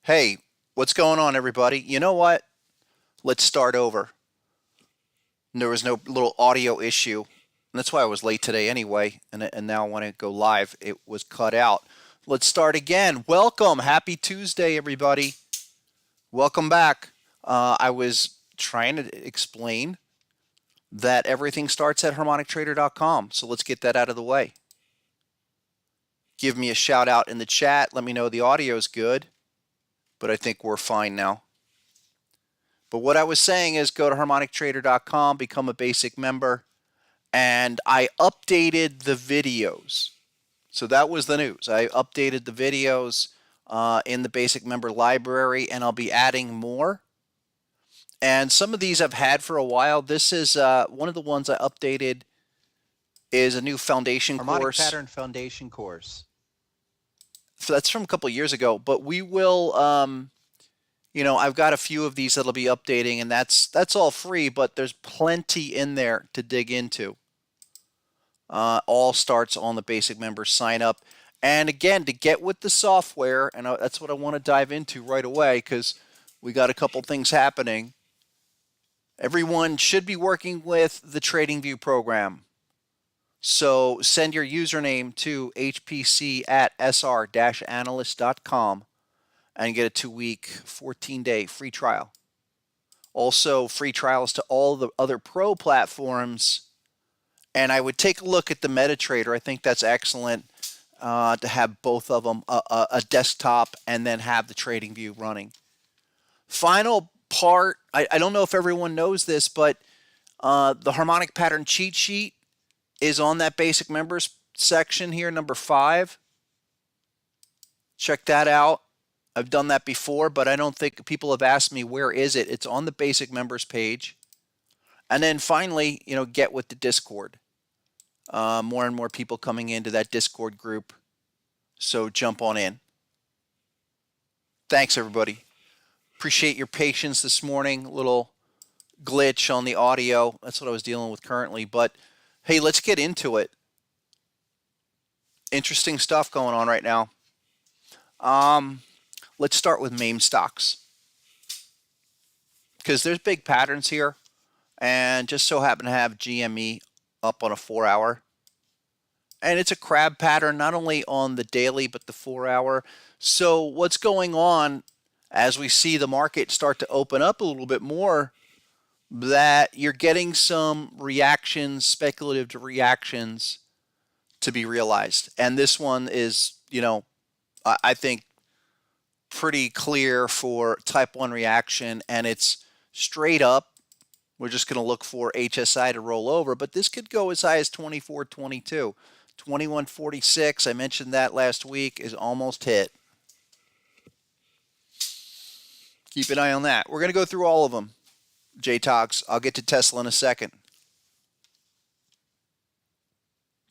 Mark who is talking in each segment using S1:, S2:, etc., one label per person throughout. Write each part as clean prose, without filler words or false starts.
S1: Hey, what's going on, everybody? You know what? Let's start over. There was no little audio issue. And that's why I was late today anyway. And now when I go live, it was cut out. Let's start again. Welcome. Happy Tuesday, everybody. Welcome back. I was trying to explain that everything starts at harmonictrader.com. So let's get that out of the way. Give me a shout out in the chat. Let me know the audio is good. But I think we're fine now. But what I was saying is go to harmonictrader.com, become a basic member, and I updated the videos. So that was the news. I updated the videos in the basic member library, and I'll be adding more. And some of these I've had for a while. This is one of the ones I updated is a new foundation
S2: Harmonic
S1: course.
S2: Pattern Foundation course.
S1: So that's from a couple of years ago, but we will I've got a few of these that'll be updating, and that's all free, but there's plenty in there to dig into. All starts on the basic member sign up. And again, to get with the software, and that's what I want to dive into right away because we got a couple things happening. Everyone should be working with the TradingView program. So send your username to hpc@sr-analyst.com and get a 2-week, 14-day free trial. Also, free trials to all the other pro platforms. And I would take a look at the MetaTrader. I think that's excellent to have both of them, a desktop and then have the TradingView running. Final part, I don't know if everyone knows this, but the Harmonic Pattern cheat sheet is on that basic members section here, number 5. Check that out. I've done that before, but I don't think people have asked me where is it. It's on the basic members page. And then finally, get with the Discord. More and more people coming into that Discord group. So jump on in. Thanks, everybody. Appreciate your patience this morning. A little glitch on the audio. That's what I was dealing with currently. But hey, let's get into it. Interesting stuff going on right now. Let's start with meme stocks because there's big patterns here, and just so happen to have GME up on a 4-hour, and it's a crab pattern not only on the daily but the 4-hour. So what's going on as we see the market start to open up a little bit more, that you're getting some reactions, speculative reactions to be realized, and this one is, I think pretty clear for type 1 reaction, and it's straight up. We're just going to look for HSI to roll over, but this could go as high as 24.22. 21.46, I mentioned that last week, is almost hit. Keep an eye on that. We're going to go through all of them, JTOGs. I'll get to Tesla in a second.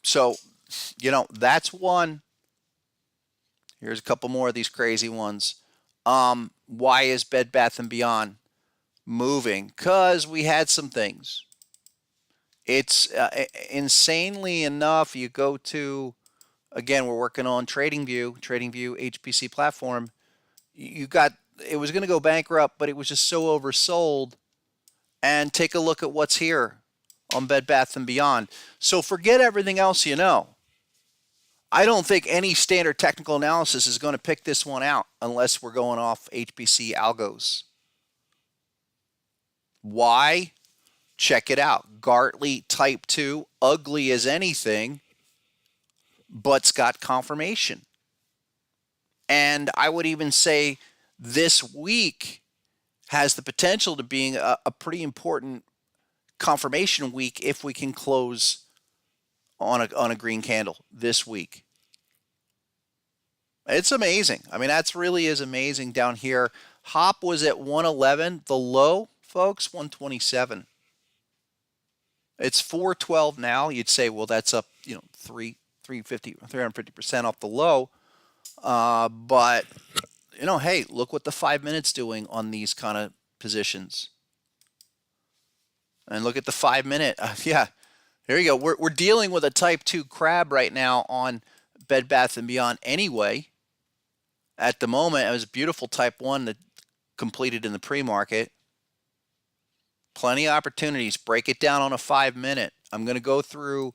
S1: So, that's one. Here's a couple more of these crazy ones. Why is Bed Bath & Beyond moving? Because we had some things. It's insanely enough, you go to, again, we're working on TradingView HPC platform. It was going to go bankrupt, but it was just so oversold. And take a look at what's here on Bed Bath & Beyond. So forget everything else you know. I don't think any standard technical analysis is going to pick this one out unless we're going off HPC algos. Why? Check it out. Gartley type 2, ugly as anything, but's got confirmation. And I would even say this week has the potential to being a pretty important confirmation week if we can close on a green candle this week. It's amazing. I mean, that's really is amazing down here. Hop was at 111. The low, folks, 127. It's 412 now. You'd say, well, that's up, 350% off the low. But, hey, look what the 5 minutes doing on these kind of positions. And look at the 5 minute. Yeah. There you go. We're dealing with a type 2 crab right now on Bed Bath & Beyond anyway. At the moment, it was a beautiful type 1 that completed in the pre-market. Plenty of opportunities. Break it down on a 5-minute. I'm going to go through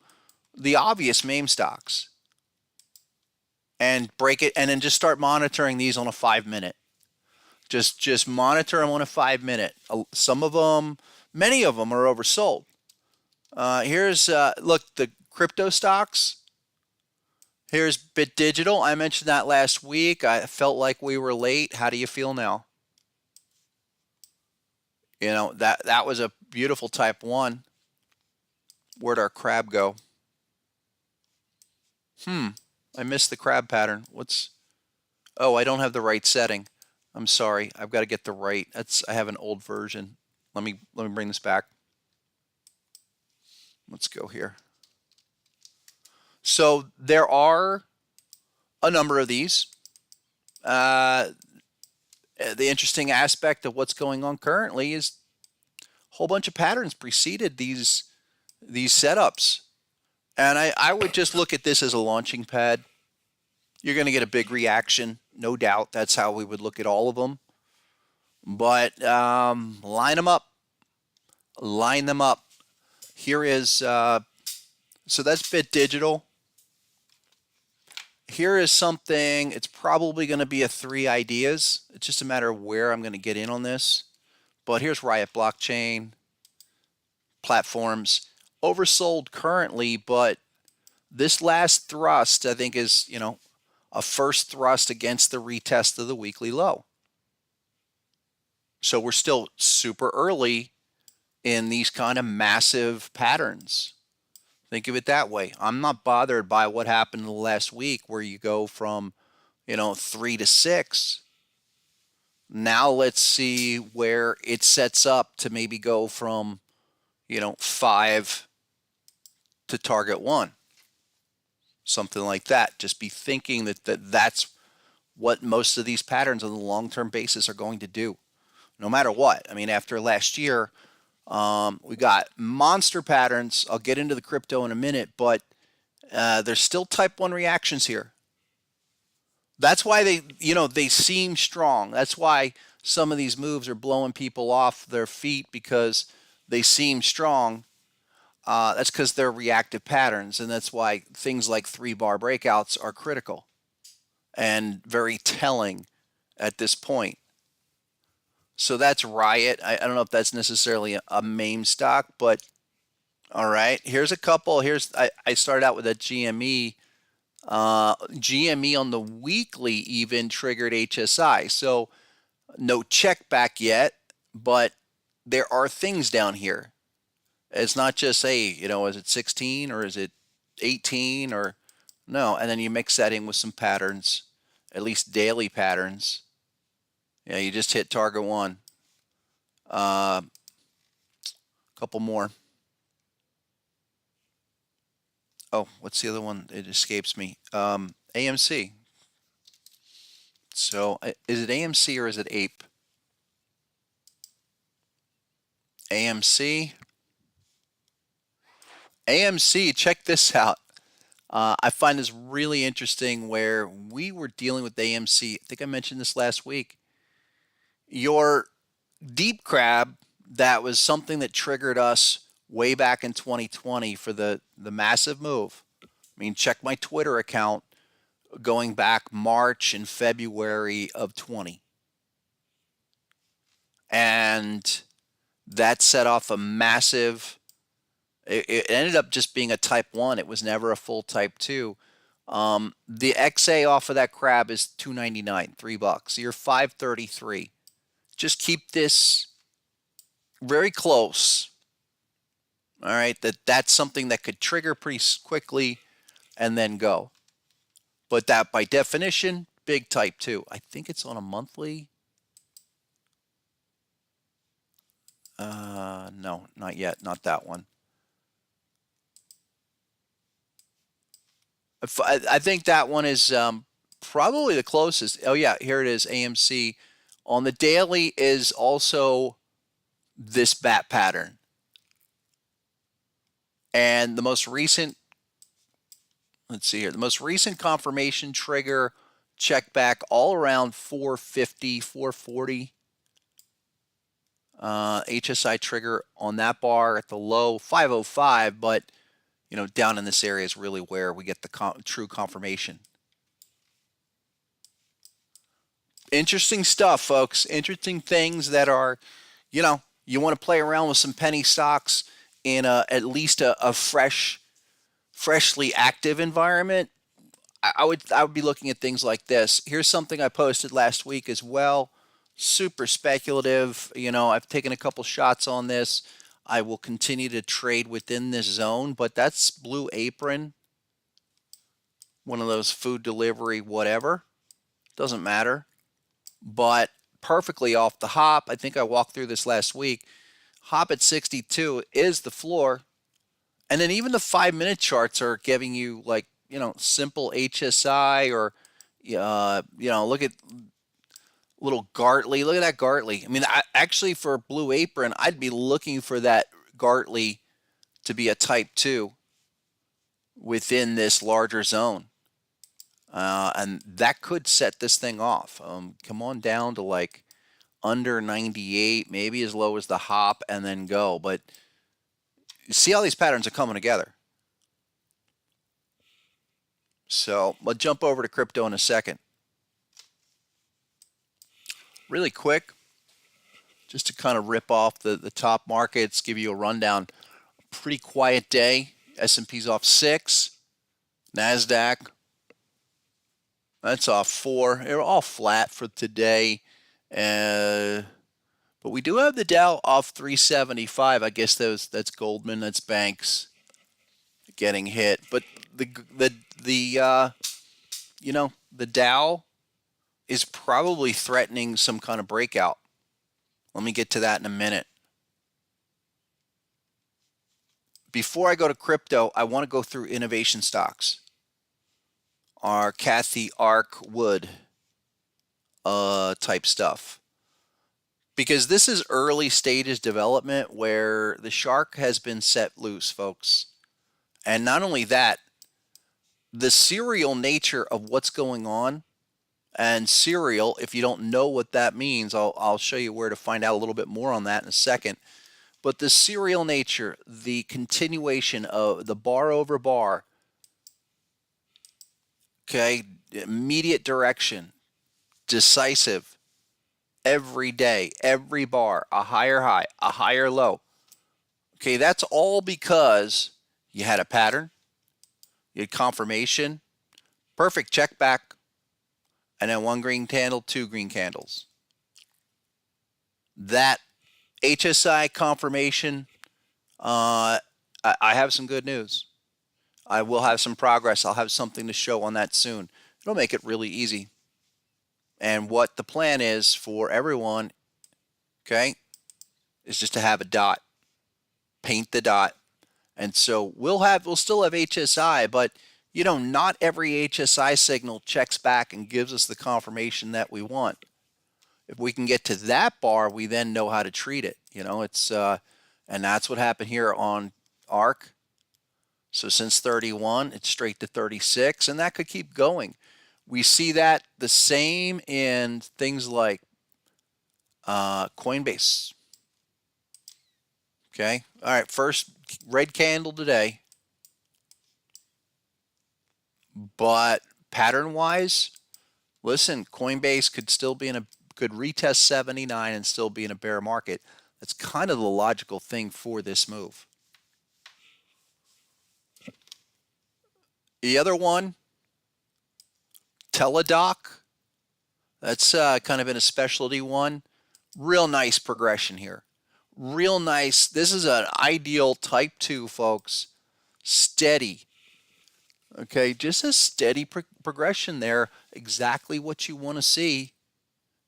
S1: the obvious meme stocks and break it, and then just start monitoring these on a 5-minute. Just monitor them on a 5-minute. Some of them, many of them are oversold. Here's look, the crypto stocks. Here's Bit Digital. I mentioned that last week. I felt like we were late. How do you feel now? You know, that was a beautiful type 1. Where'd our crab go? I missed the crab pattern. Oh, I don't have the right setting. I'm sorry. I've got to get the right. I have an old version. Let me bring this back. Let's go here. So there are a number of these. The interesting aspect of what's going on currently is a whole bunch of patterns preceded these setups. And I would just look at this as a launching pad. You're going to get a big reaction, no doubt. That's how we would look at all of them. But line them up. Line them up. Here is, so that's Bit Digital. Here is something, it's probably going to be a 3 ideas. It's just a matter of where I'm going to get in on this. But here's Riot Blockchain, platforms, oversold currently, but this last thrust, I think, is, you know, a first thrust against the retest of the weekly low. So we're still super early in these kind of massive patterns. Think of it that way. I'm not bothered by what happened in the last week where you go from, you know, 3 to 6. Now let's see where it sets up to maybe go from, you know, 5 to target 1. Something like that. Just be thinking that's what most of these patterns on the long-term basis are going to do, no matter what. I mean, after last year, we got monster patterns. I'll get into the crypto in a minute, but there's still type 1 reactions here. That's why they seem strong. That's why some of these moves are blowing people off their feet, because they seem strong. That's because they're reactive patterns, and that's why things like 3-bar breakouts are critical and very telling at this point. So that's Riot. I don't know if that's necessarily a meme stock, but all right. Here's a couple. I started out with a GME. GME on the weekly even triggered HSI. So no check back yet, but there are things down here. It's not just, hey, you know, is it 16 or is it 18 or no? And then you mix that in with some patterns, at least daily patterns. Yeah, you just hit target 1. Couple more. Oh, what's the other one? It escapes me. AMC. So is it AMC or is it APE? AMC. AMC, check this out. I find this really interesting where we were dealing with AMC. I think I mentioned this last week. Your deep crab, that was something that triggered us way back in 2020 for the massive move. I mean, check my Twitter account going back March and February of 20. And that set off a massive, it ended up just being a type 1. It was never a full type 2. The XA off of that crab is $2.99, $3. So you're $5.33. Just keep this very close. All right, that's something that could trigger pretty quickly and then go. But that, by definition, big type 2. I think it's on a monthly. No, not yet. Not that one. I think that one is probably the closest. Oh, yeah, here it is, AMC. On the daily is also this bat pattern. And the most recent, let's see here, the most recent confirmation trigger check back all around 450, 440. HSI trigger on that bar at the low 505, but down in this area is really where we get the true confirmation. Interesting stuff, folks. Interesting things that are, you want to play around with some penny stocks in at least a freshly active environment. I would be looking at things like this. Here's something I posted last week as well. Super speculative. I've taken a couple shots on this. I will continue to trade within this zone, but that's Blue Apron. One of those food delivery, whatever. Doesn't matter. But perfectly off the hop. I think I walked through this last week. Hop at 62 is the floor. And then even the 5-minute charts are giving you like, simple HSI or, look at little Gartley. Look at that Gartley. I mean, actually for Blue Apron, I'd be looking for that Gartley to be a type 2 within this larger zone. And that could set this thing off. Come on down to like under 98, maybe as low as the hop, and then go. But see how these patterns are coming together. So I'll jump over to crypto in a second. Really quick, just to kind of rip off the top markets, give you a rundown. Pretty quiet day. S&P's off 6. NASDAQ, that's off 4. They're all flat for today. But we do have the Dow off 375. I guess that's Goldman, that's banks getting hit. But the Dow is probably threatening some kind of breakout. Let me get to that in a minute. Before I go to crypto, I want to go through innovation stocks. Our Kathy Ark Wood type stuff. Because this is early stages development where the shark has been set loose, folks. And not only that, the serial nature of what's going on, and serial, if you don't know what that means, I'll show you where to find out a little bit more on that in a second. But the serial nature, the continuation of the bar over bar, okay, immediate direction, decisive, every day, every bar, a higher high, a higher low. Okay, that's all because you had a pattern, you had confirmation, perfect check back, and then 1 green candle, 2 green candles. That HSI confirmation, I have some good news. I will have some progress. I'll have something to show on that soon. It'll make it really easy. And what the plan is for everyone, okay, is just to have a dot. Paint the dot. And so we'll still have HSI, but not every HSI signal checks back and gives us the confirmation that we want. If we can get to that bar, we then know how to treat it. And that's what happened here on ARK. So since 31, it's straight to 36, and that could keep going. We see that the same in things like Coinbase. Okay. All right. First red candle today. But pattern-wise, listen, Coinbase could still be could retest 79 and still be in a bear market. That's kind of the logical thing for this move. The other one, Teladoc. That's kind of been a specialty one. Real nice progression here. Real nice. This is an ideal type 2, folks. Steady. Okay, just a steady progression there. Exactly what you want to see.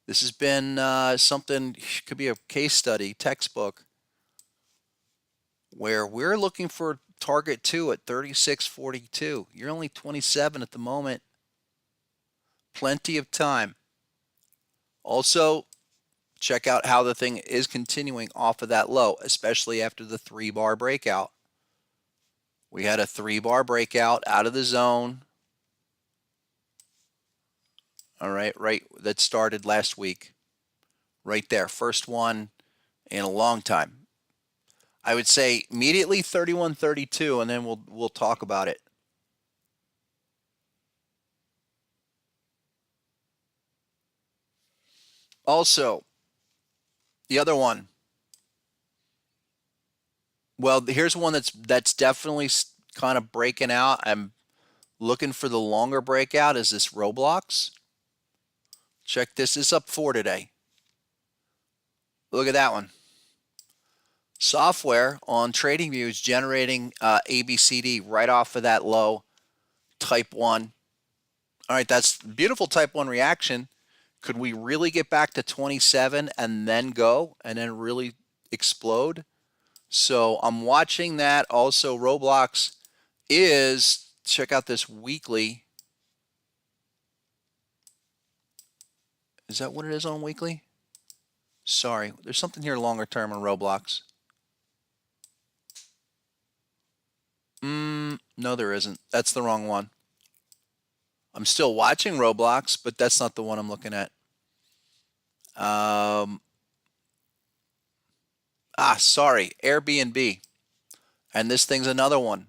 S1: This has been something, could be a case study, textbook, where we're looking for target 2 at 36.42. You're only 27 at the moment. Plenty of time. Also, check out how the thing is continuing off of that low, especially after the 3-bar breakout. We had a 3-bar breakout out of the zone. All right, right. That started last week. Right there. First one in a long time. I would say immediately 31.32, and then we'll talk about it. Also, the other one. Well, here's one that's definitely kind of breaking out. I'm looking for the longer breakout. Is this Roblox? Check this. It's up 4 today. Look at that one. Software on TradingView is generating ABCD right off of that low type 1. All right, that's beautiful type 1 reaction. Could we really get back to 27 and then go and then really explode? So I'm watching that. Also, Roblox is, check out this weekly. Is that what it is on weekly? Sorry, there's something here longer term on Roblox. No, there isn't. That's the wrong one. I'm still watching Roblox, but that's not the one I'm looking at. Sorry, Airbnb. And this thing's another one.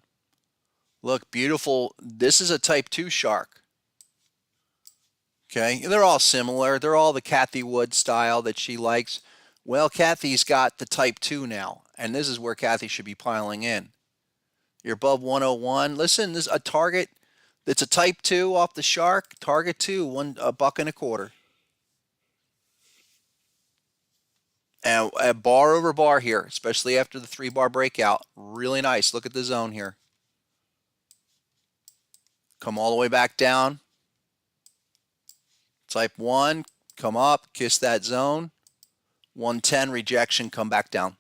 S1: Look, beautiful. This is a type 2 shark. Okay, they're all similar. They're all the Kathy Wood style that she likes. Well, Kathy's got the type 2 now, and this is where Kathy should be piling in. You're above 101. Listen, this is a target that's a type 2 off the shark. Target 2, $1.25. And a bar over bar here, especially after the 3-bar breakout. Really nice. Look at the zone here. Come all the way back down. Type 1, come up, kiss that zone. 110 rejection, come back down.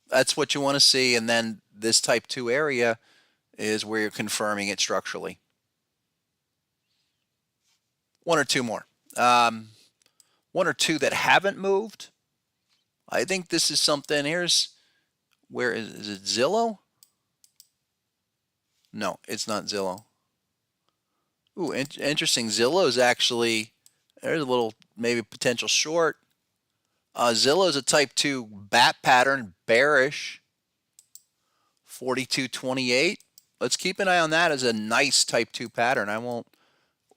S1: That's what you want to see. And then this type 2 area is where you're confirming it structurally. One or two more. One or two that haven't moved. I think this is something. Here's, where is it, Zillow? No, it's not Zillow. Ooh, interesting. Zillow is actually, there's a little maybe potential short. Zillow is a type 2 bat pattern, bearish. 42.28. Let's keep an eye on that as a nice type 2 pattern. I won't.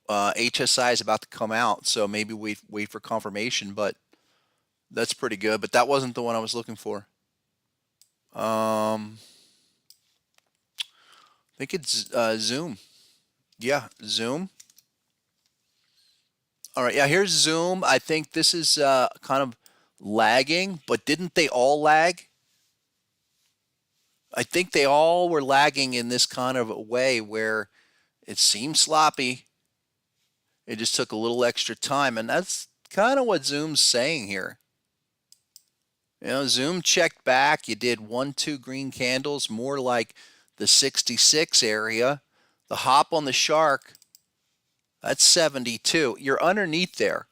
S1: HSI is about to come out, so maybe wait for confirmation, but that's pretty good. But that wasn't the one I was looking for. I think it's Zoom. Yeah, Zoom. All right, yeah, here's Zoom. I think this is kind of lagging, but didn't they all lag? I think they all were lagging in this kind of a way where it seemed sloppy. It just took a little extra time, and that's kind of what Zoom's saying here. You know, Zoom checked back. You did 1, 2 green candles, more like the 66 area. The hop on the shark, that's 72. You're underneath there.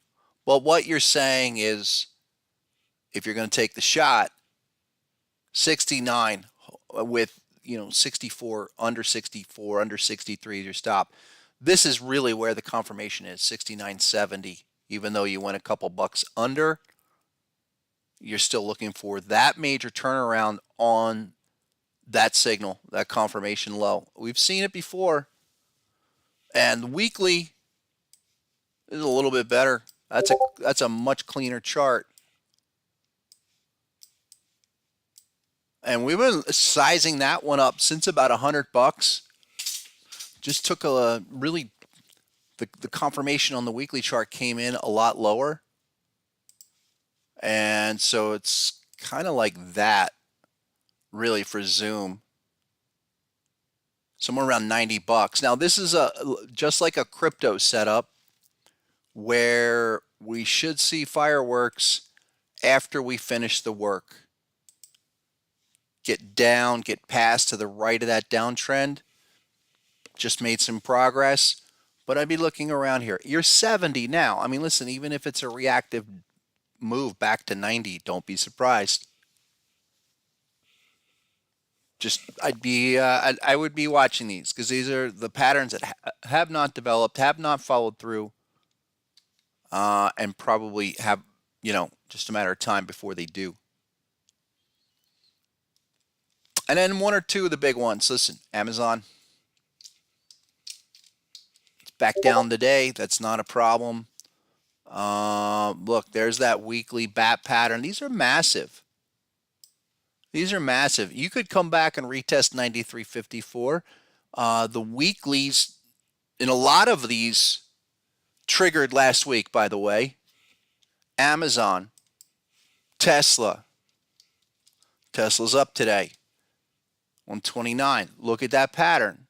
S1: But what you're saying is, if you're going to take the shot, 69 with, 64, under 63 is your stop. This is really where the confirmation is, 69.70. Even though you went a couple bucks under, you're still looking for that major turnaround on that signal, that confirmation low. We've seen it before. And weekly is a little bit better. That's a much cleaner chart. And we've been sizing that one up since about $100. Just took a really, the confirmation on the weekly chart came in a lot lower. And so it's kind of like that, really, for Zoom. Somewhere around $90. Now, this is just like a crypto setup where we should see fireworks after we finish the work. Get down, get past to the right of that downtrend. Just made some progress, but I'd be looking around here. You're 70 now. I mean, listen, even if it's a reactive move back to 90, don't be surprised. Just I would be watching these because these are the patterns that have not developed, have not followed through, and probably have, just a matter of time before they do. And then one or two of the big ones. Listen, Amazon, it's back down today. That's not a problem. Look, there's that weekly bat pattern. These are massive. These are massive. You could come back and retest 93.54. The weeklies in a lot of these triggered last week, by the way. Amazon, Tesla. Tesla's up today. 129. Look at that pattern.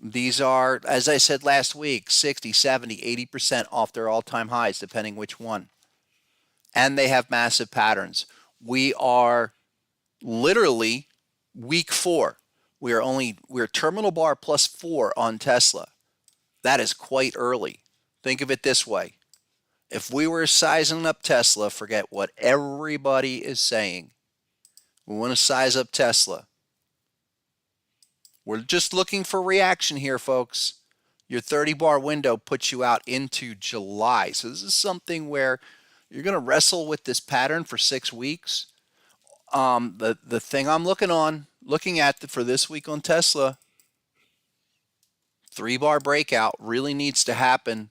S1: These are, as I said last week, 60, 70, 80% off their all-time highs, depending which one. And they have massive patterns. We are literally week 4. We're terminal bar +4 on Tesla. That is quite early. Think of it this way. If we were sizing up Tesla, forget what everybody is saying. We want to size up Tesla. We're just looking for reaction here, folks. Your 30-bar window puts you out into July. So this is something where you're going to wrestle with this pattern for 6 weeks. The thing I'm looking at for this week on Tesla, 3-bar breakout really needs to happen.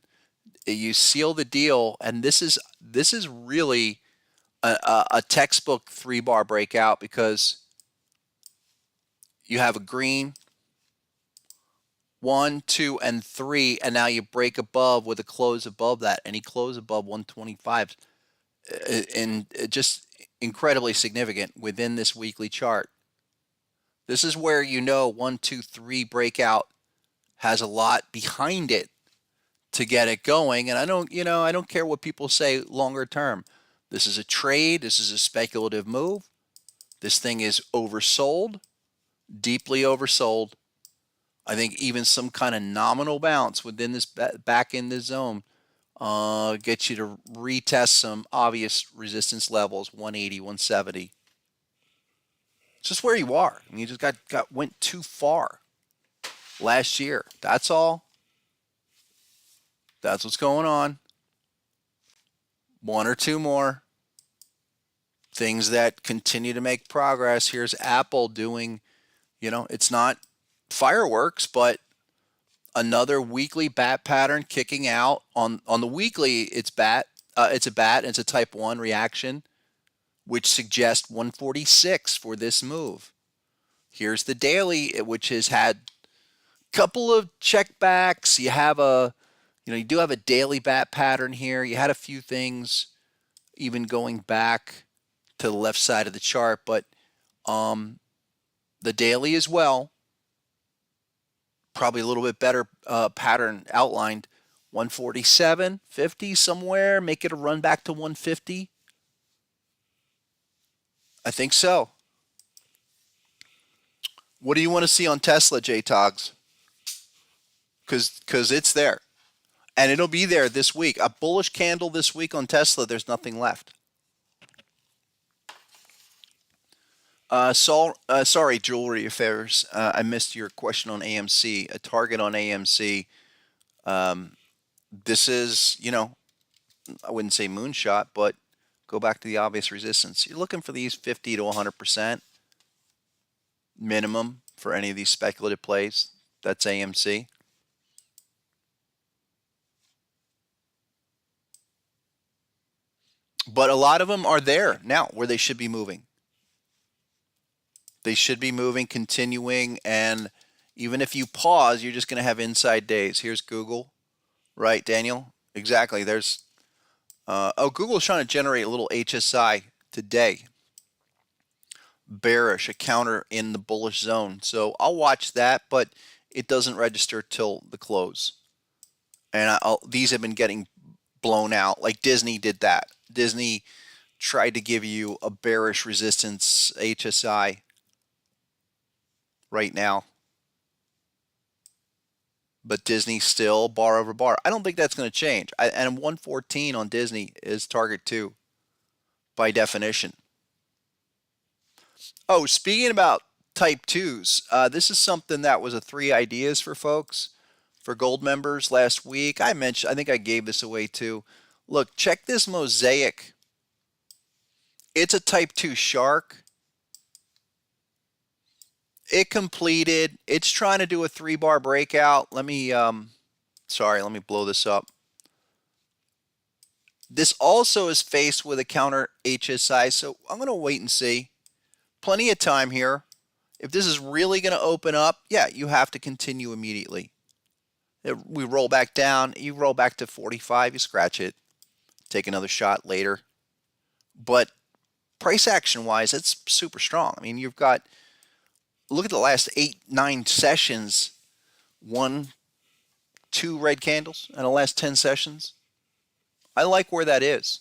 S1: You seal the deal, and this is really a textbook 3-bar breakout because you have a green 1, 2, and 3, and now you break above with a close above that. Any close above 125, and just incredibly significant within this weekly chart. This is where 1, 2, 3 breakout has a lot behind it to get it going. And I don't care what people say longer term. This is a trade. This is a speculative move. This thing is oversold, deeply oversold. I think even some kind of nominal bounce within this back in this zone gets you to retest some obvious resistance levels, 180, 170. It's just where you are. I mean, you just went too far last year. That's all. That's what's going on. One or two more things that continue to make progress. Here's Apple doing, it's not fireworks, but another weekly bat pattern kicking out. On the weekly, it's a bat, and it's a type 1 reaction, which suggests 146 for this move. Here's the daily, which has had a couple of checkbacks. You do have a daily bat pattern here. You had a few things even going back to the left side of the chart, but the daily as well, probably a little bit better pattern outlined. 147, 50 somewhere, make it a run back to 150. I think so. What do you want to see on Tesla, J-Togs? Because it's there. And it'll be there this week. A bullish candle this week on Tesla, there's nothing left. Sorry, Jewelry Affairs. I missed your question on AMC. A target on AMC. This is, I wouldn't say moonshot, but go back to the obvious resistance. You're looking for these 50 to 100% minimum for any of these speculative plays. That's AMC. But a lot of them are there now where they should be moving. They should be moving, continuing, and even if you pause, you're just going to have inside days. Here's Google, right, Daniel? Exactly. There's Google's trying to generate a little HSI today. Bearish, a counter in the bullish zone. So I'll watch that, but it doesn't register till the close. And these have been getting blown out. Like Disney did that. Disney tried to give you a bearish resistance HSI right now. But Disney still bar over bar. I don't think that's going to change. And 114 on Disney is target 2 by definition. Oh, speaking about type twos, this is something that was a 3 ideas for folks for gold members last week. I think I gave this away too. Look, check this mosaic. It's a type 2 shark. It completed. It's trying to do a 3 bar breakout. Let me blow this up. This also is faced with a counter HSI, so I'm going to wait and see. Plenty of time here. If this is really going to open up, yeah, you have to continue immediately. We roll back down. You roll back to 45, you scratch it. Take another shot later. But price action wise, it's super strong. I mean, look at the last 8-9 sessions. 1, 2 red candles in the last 10 sessions. I like where that is.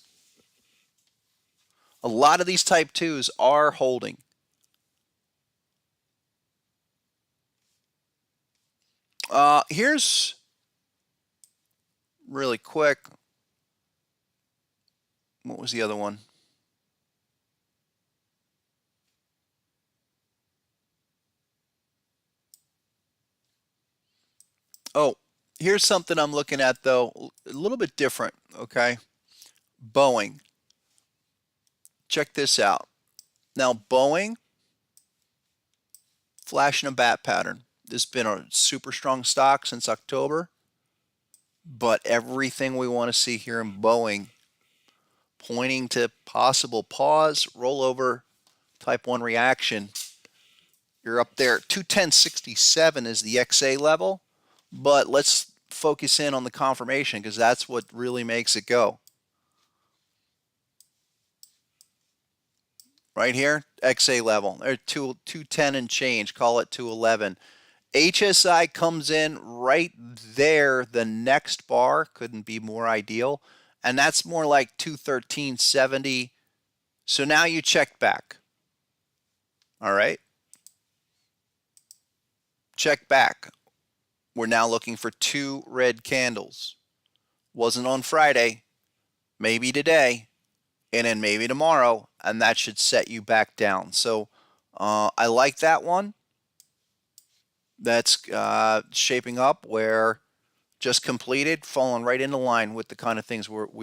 S1: A lot of these type 2s are holding. Here's really quick. What was the other one? Oh, here's something I'm looking at though, a little bit different, okay? Boeing. Check this out. Now, Boeing, flashing a bat pattern. This has been a super strong stock since October, but everything we want to see here in Boeing pointing to possible pause, rollover, type 1 reaction. You're up there. 210.67 is the XA level, but let's focus in on the confirmation because that's what really makes it go. Right here, XA level. They're 210 and change, call it 211. HSI comes in right there. The next bar couldn't be more ideal. And that's more like 213.70. So now you check back. All right. Check back. We're now looking for 2 red candles. Wasn't on Friday. Maybe today. And then maybe tomorrow. And that should set you back down. So I like that one. That's shaping up where just completed, falling right into line with the kind of things we've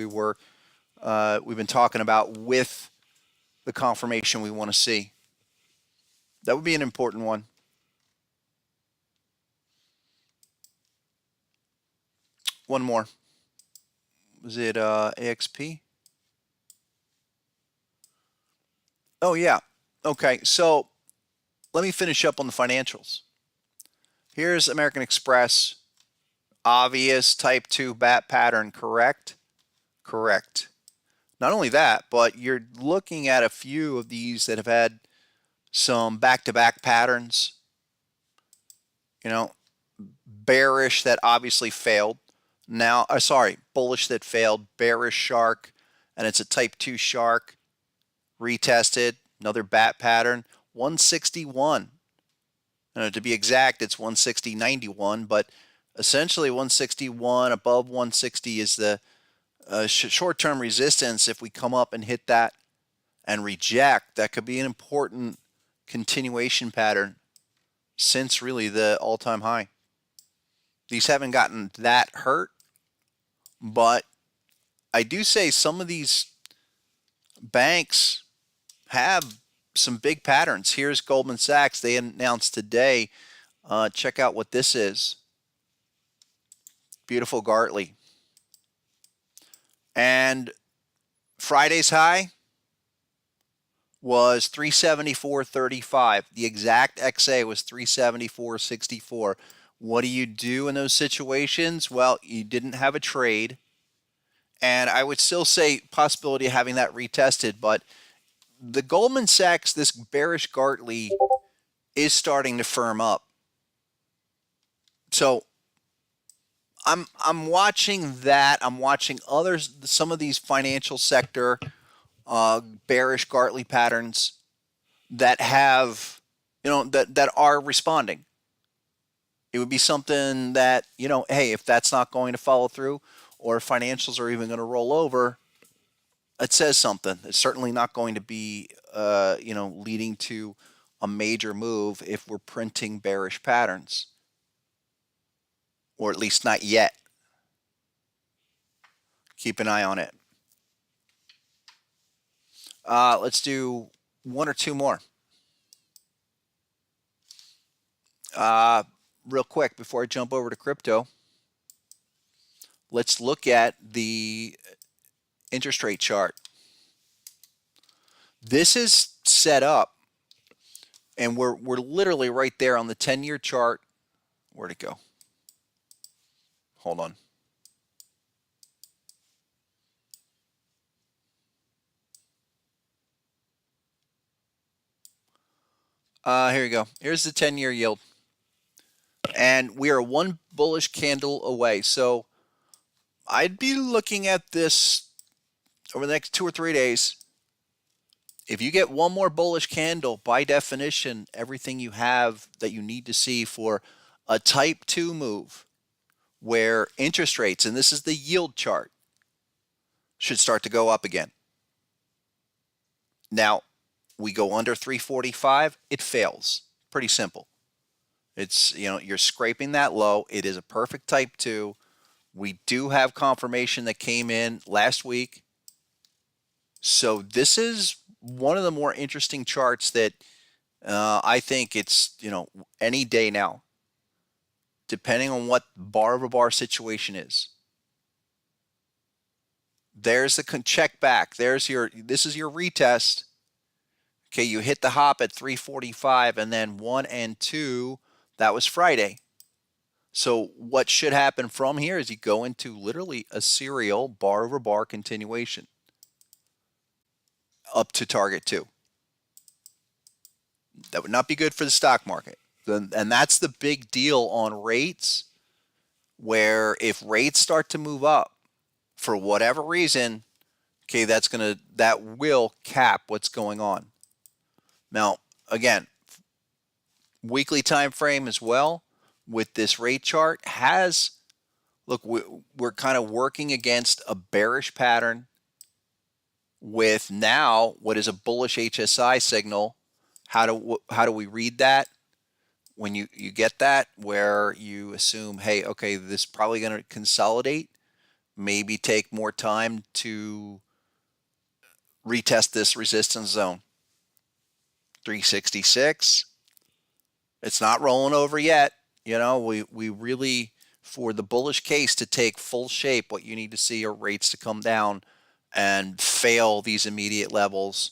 S1: been talking about with the confirmation we want to see. That would be an important one. One more. Was it AXP? Oh, yeah. Okay, so let me finish up on the financials. Here's American Express. Obvious type 2 bat pattern, correct? Correct. Not only that, but you're looking at a few of these that have had some back-to-back patterns. You know, bearish that obviously failed. Now, bullish that failed. Bearish shark, and it's a type 2 shark. Retested, another bat pattern. 161. To be exact, it's 160.91, but essentially 161 above 160 is the short-term resistance. If we come up and hit that and reject, that could be an important continuation pattern since really the all-time high. These haven't gotten that hurt, but I do say some of these banks have some big patterns. Here's Goldman Sachs. They announced today. Check out what this is. Beautiful Gartley. And Friday's high was 374.35. The exact XA was 374.64. What do you do in those situations? Well, you didn't have a trade. And I would still say possibility of having that retested, but the Goldman Sachs, this bearish Gartley is starting to firm up. So I'm watching that. I'm watching some of these financial sector bearish Gartley patterns that have, that are responding. It would be something that, hey, if that's not going to follow through or financials are even going to roll over, it says something. It's certainly not going to be, leading to a major move if we're printing bearish patterns, or at least not yet. Keep an eye on it. Let's do one or two more. Real quick before I jump over to crypto, let's look at the interest rate chart. This is set up, and we're literally right there on the 10-year chart. Where'd it go? Hold on. Here you go. Here's the 10-year yield. And we are one bullish candle away. So I'd be looking at this over the next 2 or 3 days. If you get one more bullish candle, by definition, everything you have that you need to see for a type 2 move where interest rates, and this is the yield chart, should start to go up again. Now, we go under 345, it fails. Pretty simple. It's, you're scraping that low. It is a perfect type 2. We do have confirmation that came in last week. So this is one of the more interesting charts that I think it's, any day now, depending on what bar over bar situation is. There's the check back. This is your retest. Okay, you hit the hop at 345, and then 1 and 2, that was Friday. So what should happen from here is you go into literally a serial bar over bar continuation up to target 2. That would not be good for the stock market. And that's the big deal on rates, where if rates start to move up for whatever reason, okay, that will cap what's going on. Now, again, weekly time frame as well with this rate chart look, we're kind of working against a bearish pattern with now what is a bullish HSI signal. How do we read that? When you get that, where you assume, hey, okay, this is probably going to consolidate, maybe take more time to retest this resistance zone. 366. It's not rolling over yet. We really, for the bullish case to take full shape, what you need to see are rates to come down and fail these immediate levels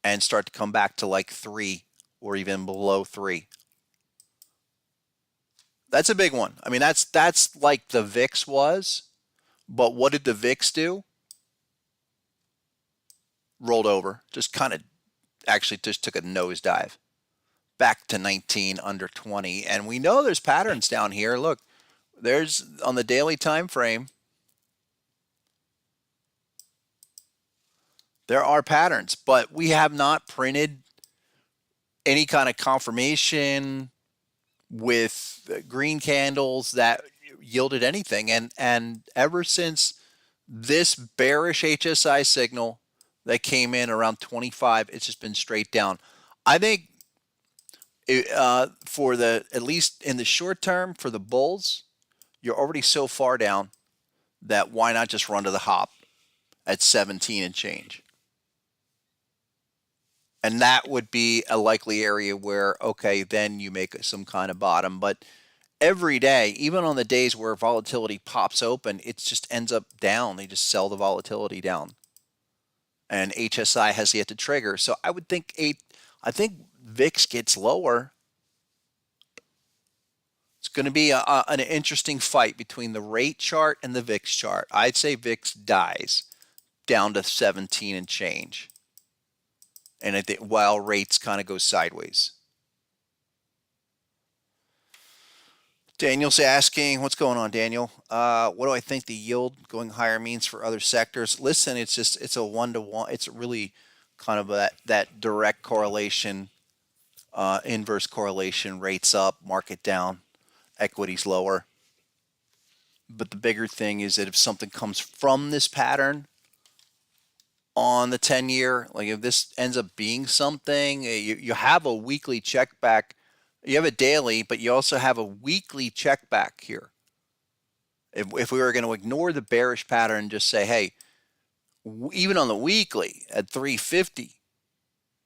S1: and start to come back to like 3 or even below 3. That's a big one. I mean, that's like the VIX was, but what did the VIX do? Rolled over, just kind of actually just took a nosedive back to 19, under 20. And we know there's patterns down here. Look, there's on the daily time frame, there are patterns, but we have not printed any kind of confirmation with green candles that yielded anything. And ever since this bearish HSI signal that came in around 25, it's just been straight down. I think for at least in the short term, for the bulls, you're already so far down that why not just run to the hop at 17 and change? And that would be a likely area where, okay, then you make some kind of bottom. But every day, even on the days where volatility pops open, it just ends up down. They just sell the volatility down. And HSI has yet to trigger. So I would think VIX gets lower. It's going to be an interesting fight between the rate chart and the VIX chart. I'd say VIX dies down to 17 and change. And I think while rates kind of go sideways. Daniel's asking, what's going on, Daniel? What do I think the yield going higher means for other sectors? Listen, it's a 1-to-1. It's really kind of that direct correlation, inverse correlation, rates up, market down, equities lower. But the bigger thing is that if something comes from this pattern, on the 10-year. Like if this ends up being something, you have a weekly check back. You have a daily, but you also have a weekly check back here. If we were going to ignore the bearish pattern and just say, hey, even on the weekly at 350,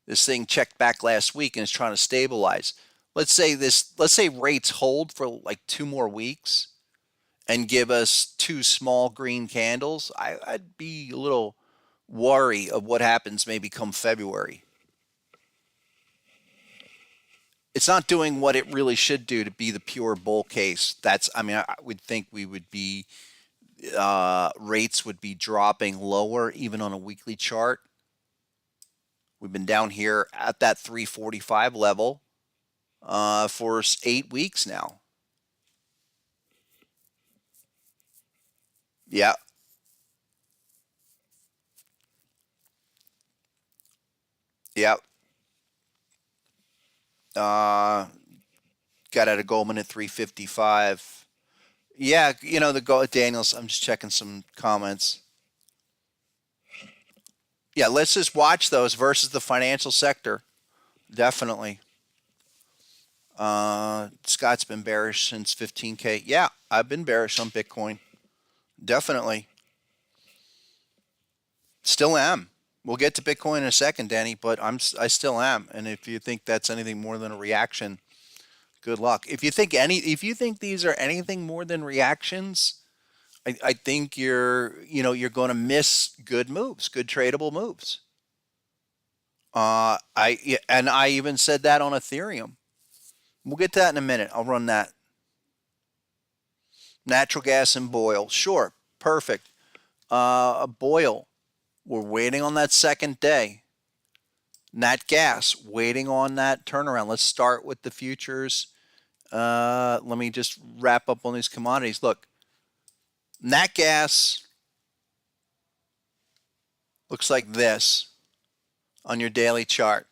S1: this thing checked back last week and is trying to stabilize. Let's say rates hold for like 2 more weeks and give us 2 small green candles. I'd be a little worry of what happens maybe come February. It's not doing what it really should do to be the pure bull case. I would think we would be, rates would be dropping lower even on a weekly chart. We've been down here at that 345 level for 8 weeks now. Yeah. Yeah. Got out of Goldman at 355. Yeah, Daniels, I'm just checking some comments. Yeah, let's just watch those versus the financial sector. Definitely. Scott's been bearish since 15K. Yeah, I've been bearish on Bitcoin. Definitely. Still am. We'll get to Bitcoin in a second, Danny, but I still am. And if you think that's anything more than a reaction, good luck. If you think these are anything more than reactions, I think you're going to miss good moves, good tradable moves. I even said that on Ethereum. We'll get to that in a minute. I'll run that. Natural gas and Boyle. Sure. Perfect. Boyle. We're waiting on that second day. Nat gas. Waiting on that turnaround. Let's start with the futures. Let me just wrap up on these commodities. Look. Nat gas looks like this on your daily chart.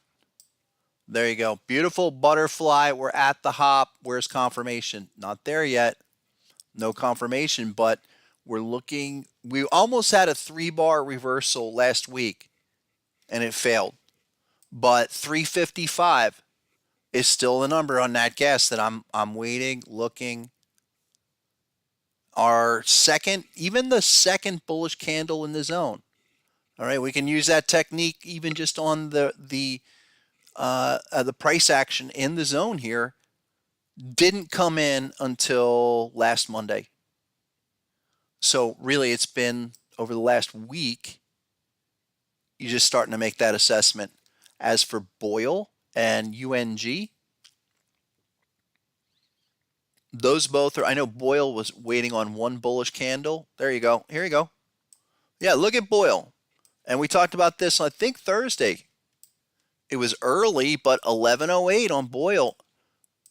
S1: There you go. Beautiful butterfly. We're at the hop. Where's confirmation? Not there yet. No confirmation, but we're looking. We almost had a 3-bar reversal last week, and it failed. But 355 is still the number on that gas that I'm waiting, looking. Our second, even the second bullish candle in the zone. All right, we can use that technique even just on the price action in the zone here. Didn't come in until last Monday. So really it's been over the last week, you're just starting to make that assessment. As for Boyle and UNG, those both are, I know Boyle was waiting on one bullish candle. There you go. Here you go. Yeah, look at Boyle. And we talked about this, I think, Thursday. It was early, but 11:08 on Boyle.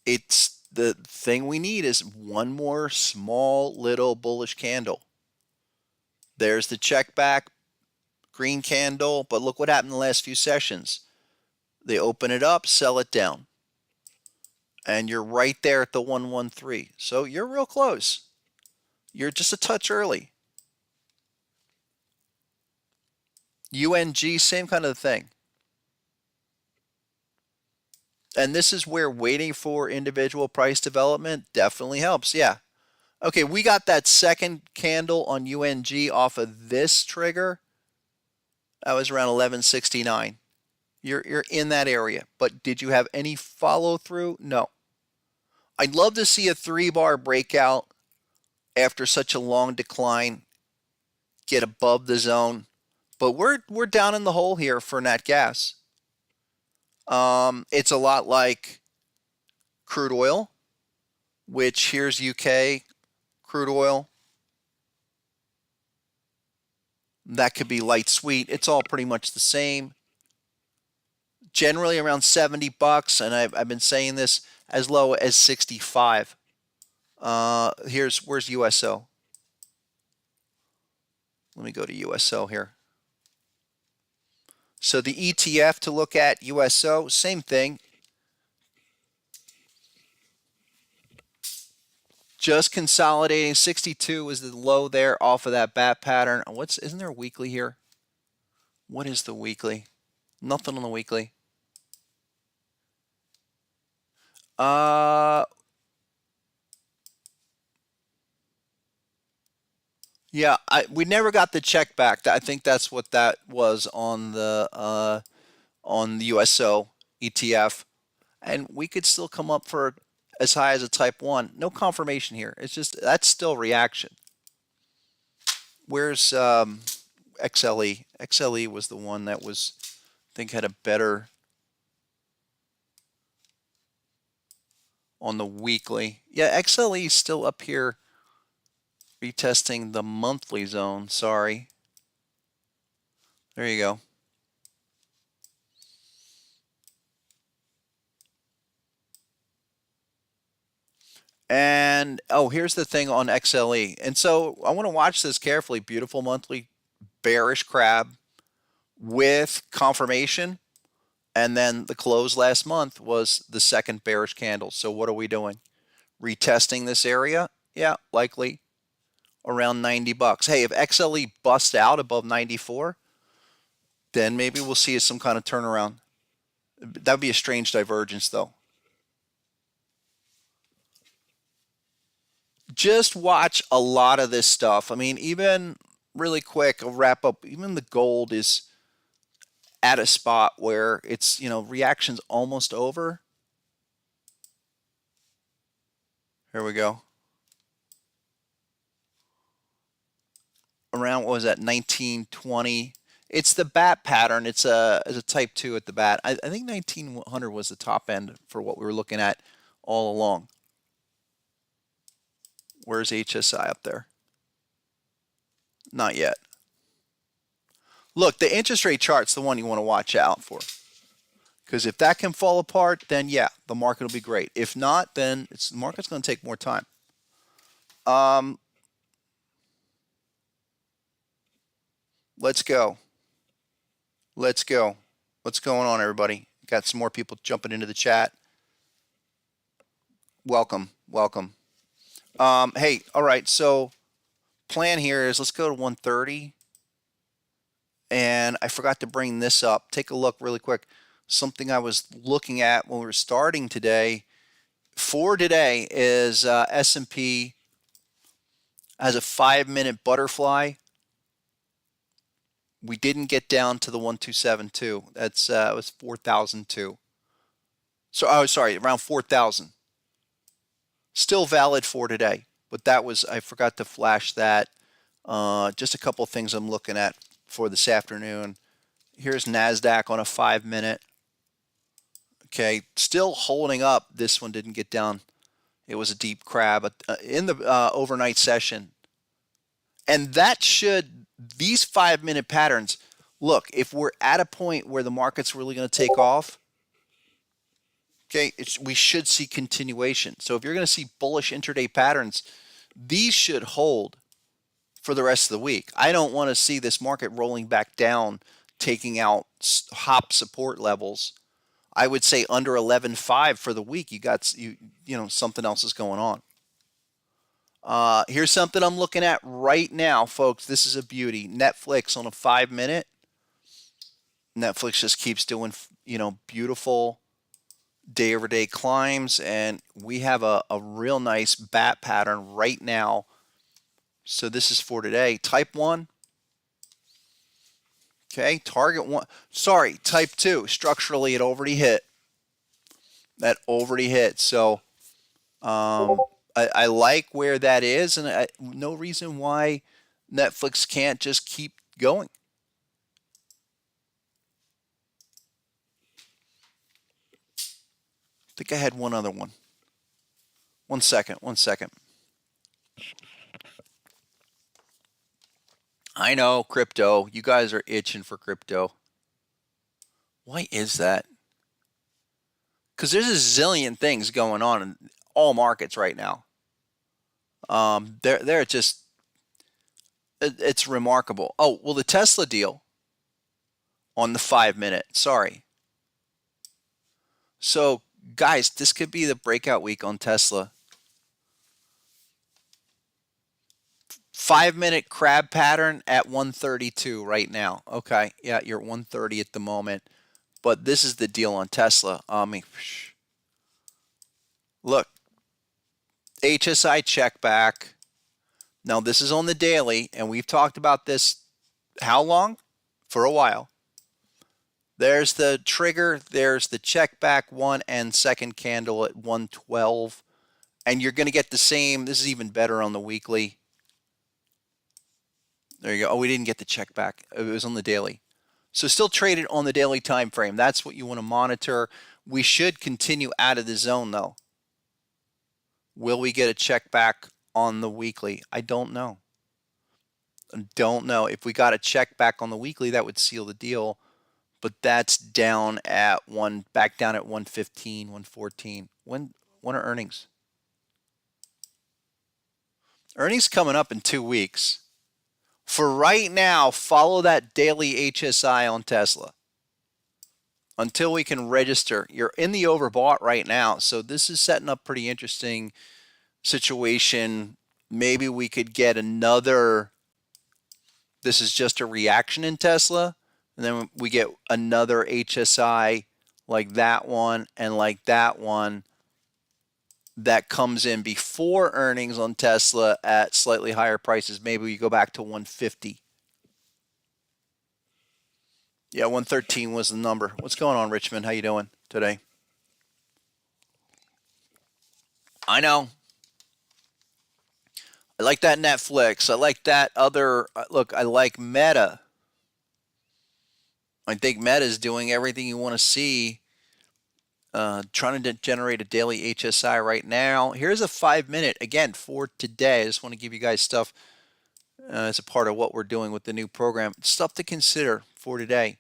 S1: It's the thing we need is one more small little bullish candle. There's the check back, green candle, but look what happened in the last few sessions. They open it up, sell it down. And you're right there at the 113. So you're real close. You're just a touch early. UNG, same kind of thing. And this is where waiting for individual price development definitely helps. Yeah. Okay, we got that second candle on UNG off of this trigger. That was around 1169. You're in that area. But did you have any follow through? No. I'd love to see a 3-bar breakout after such a long decline, get above the zone. But we're down in the hole here for nat gas. It's a lot like crude oil, which here's UK crude oil. That could be light sweet. It's all pretty much the same. Generally around $70, and I've been saying this, as low as 65. Where's USO? Let me go to USO here. So the ETF to look at, USO, same thing. Just consolidating. 62 is the low there off of that bat pattern. Isn't there a weekly here? What is the weekly? Nothing on the weekly. Yeah, we never got the check back. I think that's what that was on the USO ETF, and we could still come up for as high as a type 1. No confirmation here. It's just that's still reaction. Where's XLE? XLE was the one that was, I think, had a better on the weekly. Yeah, XLE is still up here retesting the monthly zone. Sorry. There you go. And oh, here's the thing on XLE. And so I want to watch this carefully. Beautiful monthly bearish crab with confirmation. And then the close last month was the second bearish candle. So what are we doing? Retesting this area? Yeah, likely around 90 bucks. Hey, if XLE busts out above 94, then maybe we'll see some kind of turnaround. That would be a strange divergence, though. Just watch a lot of this stuff. I mean, even really quick, I'll wrap up. Even the gold is at a spot where it's, reaction's almost over. Here we go. Around, what was that, 1920? It's the bat pattern. It's a type 2 at the bat. I think 1900 was the top end for what we were looking at all along. Where's HSI up there? Not yet. Look, the interest rate chart's the one you want to watch out for. Because if that can fall apart, then yeah, the market will be great. If not, then the market's going to take more time. Let's go. Let's go. What's going on, everybody? Got some more people jumping into the chat. Welcome. Welcome. Hey, all right. So plan here is let's go to 130. And I forgot to bring this up. Take a look really quick. Something I was looking at when we were starting today. For today is S&P has a 5-minute butterfly. We didn't get down to the 1272. That's it was 4,002. So oh, sorry, around 4,000. Still valid for today, but that was I forgot to flash that. Just a couple of things I'm looking at for this afternoon. Here's NASDAQ on a 5-minute. Okay, still holding up. This one didn't get down. It was a deep crab in the overnight session. And that should, these 5-minute patterns, look, if we're at a point where the market's really going to take off, okay, we should see continuation. So if you're going to see bullish intraday patterns, these should hold for the rest of the week. I don't want to see this market rolling back down, taking out hop support levels. I would say under 11.5 for the week. You know something else is going on. Here's something I'm looking at right now, folks. This is a beauty. Netflix on a 5-minute. Netflix just keeps doing beautiful day-over-day climbs, and we have a real nice bat pattern right now. So this is for today. Type 1. Okay, target 1. Sorry, type 2. Structurally, it already hit. That already hit. So I like where that is, and no reason why Netflix can't just keep going. I think I had one other one. 1 second. I know, crypto. You guys are itching for crypto. Why is that? Because there's a zillion things going on in all markets right now. They're just, it's remarkable. Oh, well, the Tesla deal on the 5-minute. Sorry. So, guys, this could be the breakout week on Tesla. 5-minute crab pattern at 132 right now. Okay, yeah, you're at 130 at the moment. But this is the deal on Tesla. Look, HSI check back. Now this is on the daily, and we've talked about this how long? For a while. There's the trigger, there's the check back one and second candle at 112. And you're going to get the same. This is even better on the weekly. There you go. Oh, we didn't get the check back. It was on the daily. So still traded on the daily time frame. That's what you want to monitor. We should continue out of the zone though. Will we get a check back on the weekly? I don't know. Don't know. If we got a check back on the weekly, that would seal the deal. But that's down at back down at 115, 114. When are earnings? Earnings coming up in 2 weeks. For right now, follow that daily HSI on Tesla until we can register. You're in the overbought right now, so this is setting up pretty interesting situation. Maybe we could get another. This is just a reaction in Tesla. And then we get another HSI like that one and like that one that comes in before earnings on Tesla at slightly higher prices. Maybe we go back to 150. Yeah, 113 was the number. What's going on, Richmond? How you doing today? I know. I like that Netflix. I like that other. Look, I like Meta. I think Meta is doing everything you want to see. Trying to generate a daily HSI right now. Here's a 5-minute, again, for today. I just want to give you guys stuff as a part of what we're doing with the new program. Stuff to consider for today.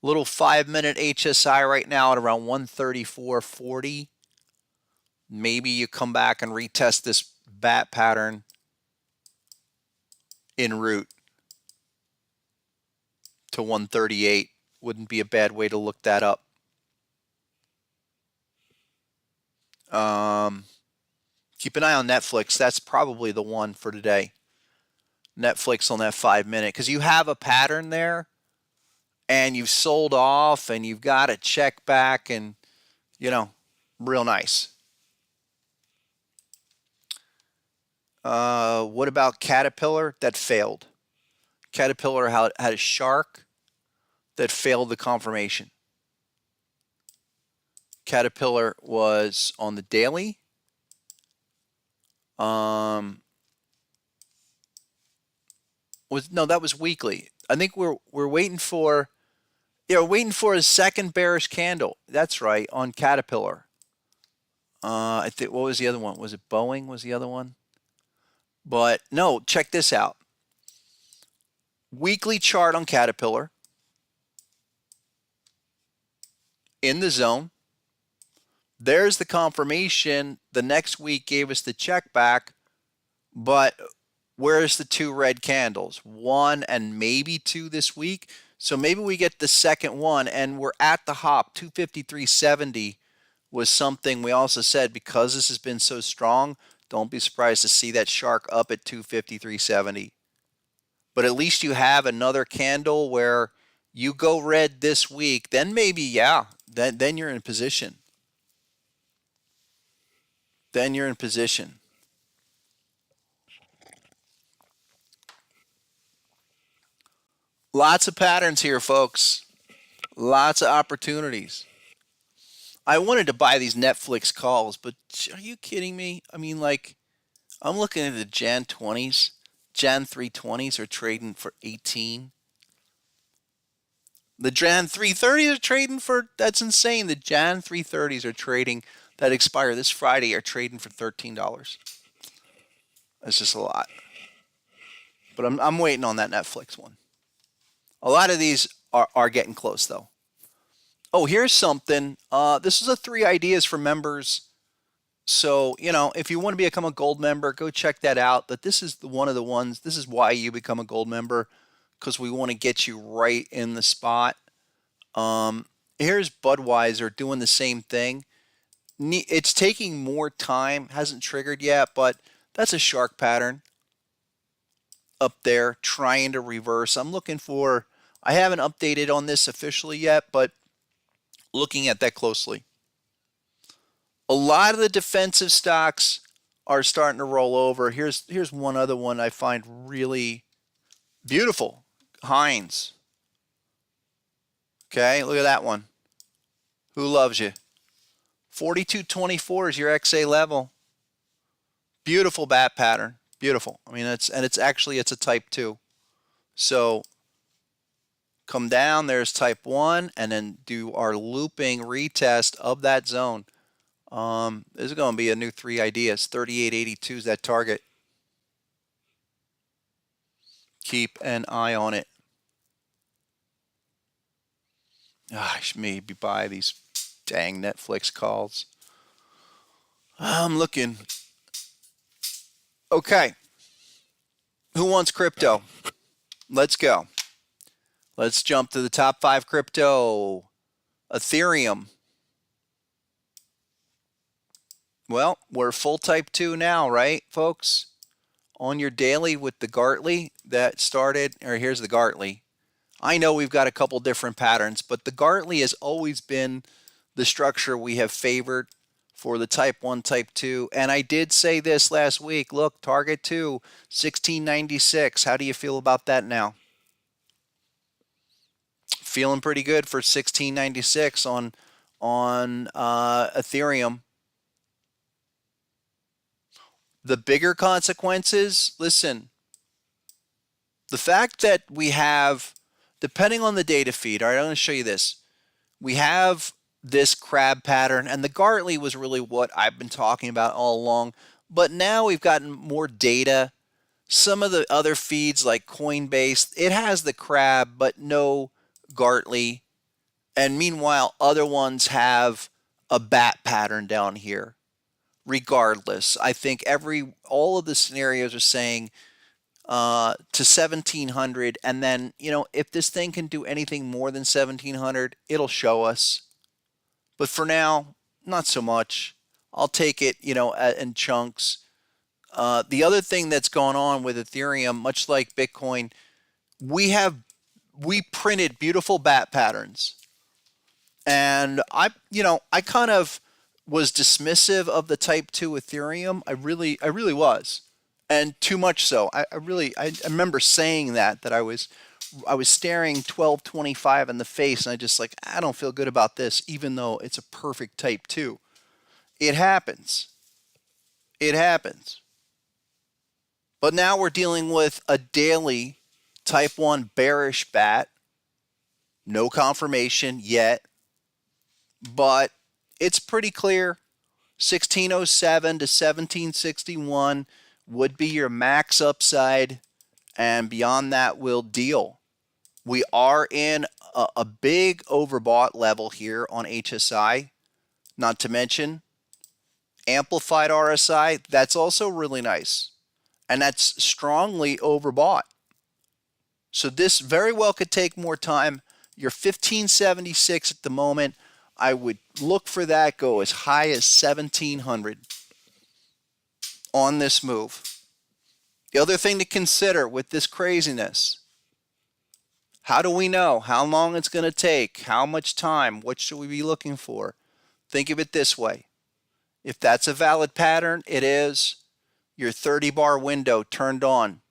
S1: Little 5-minute HSI right now at around 134.40. Maybe you come back and retest this bat pattern en route to 138. Wouldn't be a bad way to look that up. Keep an eye on Netflix. That's probably the one for today. Netflix on that 5-minute, because you have a pattern there and you've sold off and you've got a check back and, real nice. What about Caterpillar? That failed. Caterpillar had a shark that failed the confirmation. Caterpillar was on the daily. That was weekly. I think we're waiting for a second bearish candle. That's right, on Caterpillar. I think, what was the other one? Was it Boeing was the other one? But no, check this out. Weekly chart on Caterpillar. In the zone. There's the confirmation. The next week gave us the check back, but where's the 2 red candles? 1 and maybe 2 this week. So maybe we get the second one and we're at the hop. 253.70 was something we also said, because this has been so strong, don't be surprised to see that shark up at 253.70. But at least you have another candle where you go red this week, then maybe, then you're in position. Then you're in position. Lots of patterns here, folks. Lots of opportunities. I wanted to buy these Netflix calls, but are you kidding me? I mean, I'm looking at the Jan 20s. Jan 320s are trading for 18. The Jan 330s are trading for, that's insane. The Jan 330s are trading, that expire this Friday, are trading for $13. That's just a lot. But I'm waiting on that Netflix one. A lot of these are getting close, though. Oh, here's something. This is a 3 ideas for members. So, if you want to become a gold member, go check that out. But this is one of the ones. This is why you become a gold member, because we want to get you right in the spot. Here's Budweiser doing the same thing. It's taking more time, hasn't triggered yet, but that's a shark pattern. up there trying to reverse. I haven't updated on this officially yet, but looking at that closely. A lot of the defensive stocks are starting to roll over. Here's one other one I find really beautiful. Heinz. Okay, look at that one. Who loves you? 42.24 is your XA level. Beautiful bat pattern. Beautiful. I mean, it's a type 2. So come down, there's type 1, and then do our looping retest of that zone. This is going to be a new 3 ideas. 38.82 is that target. Keep an eye on it. I should maybe buy these dang Netflix calls. I'm looking. Okay. Who wants crypto? Let's go. Let's jump to the top 5 crypto. Ethereum. Well, we're full type 2 now, right, folks? On your daily with the Gartley that started, or here's the Gartley. I know we've got a couple different patterns, but the Gartley has always been the structure we have favored for the type 1, type 2. And I did say this last week. Look, target 2, 1696. How do you feel about that now? Feeling pretty good for 1696 on Ethereum. The bigger consequences, listen, the fact that we have, depending on the data feed, all right, I'm going to show you this. We have this crab pattern, and the Gartley was really what I've been talking about all along. But now we've gotten more data. Some of the other feeds like Coinbase, it has the crab, but no Gartley. And meanwhile, other ones have a bat pattern down here. Regardless, I think all of the scenarios are saying to 1700, and then, if this thing can do anything more than 1700, it'll show us. But for now, not so much. I'll take it, in chunks. The other thing that's going on with Ethereum, much like Bitcoin, we printed beautiful bat patterns. And I kind of was dismissive of the type 2 Ethereum. I really was. And too much so. I remember saying that I was staring 1225 in the face, and I don't feel good about this, even though it's a perfect type 2. It happens. It happens. But now we're dealing with a daily type 1 bearish bat. No confirmation yet. But it's pretty clear. 1607 to 1761 would be your max upside, and beyond that we'll deal. We are in a big overbought level here on HSI, not to mention amplified RSI. That's also really nice, and that's strongly overbought. So this very well could take more time. You're 1576 at the moment. I would look for that, go as high as 1700 on this move. The other thing to consider with this craziness, how do we know how long it's going to take? How much time? What should we be looking for? Think of it this way. If that's a valid pattern, it is. Your 30-bar window turned on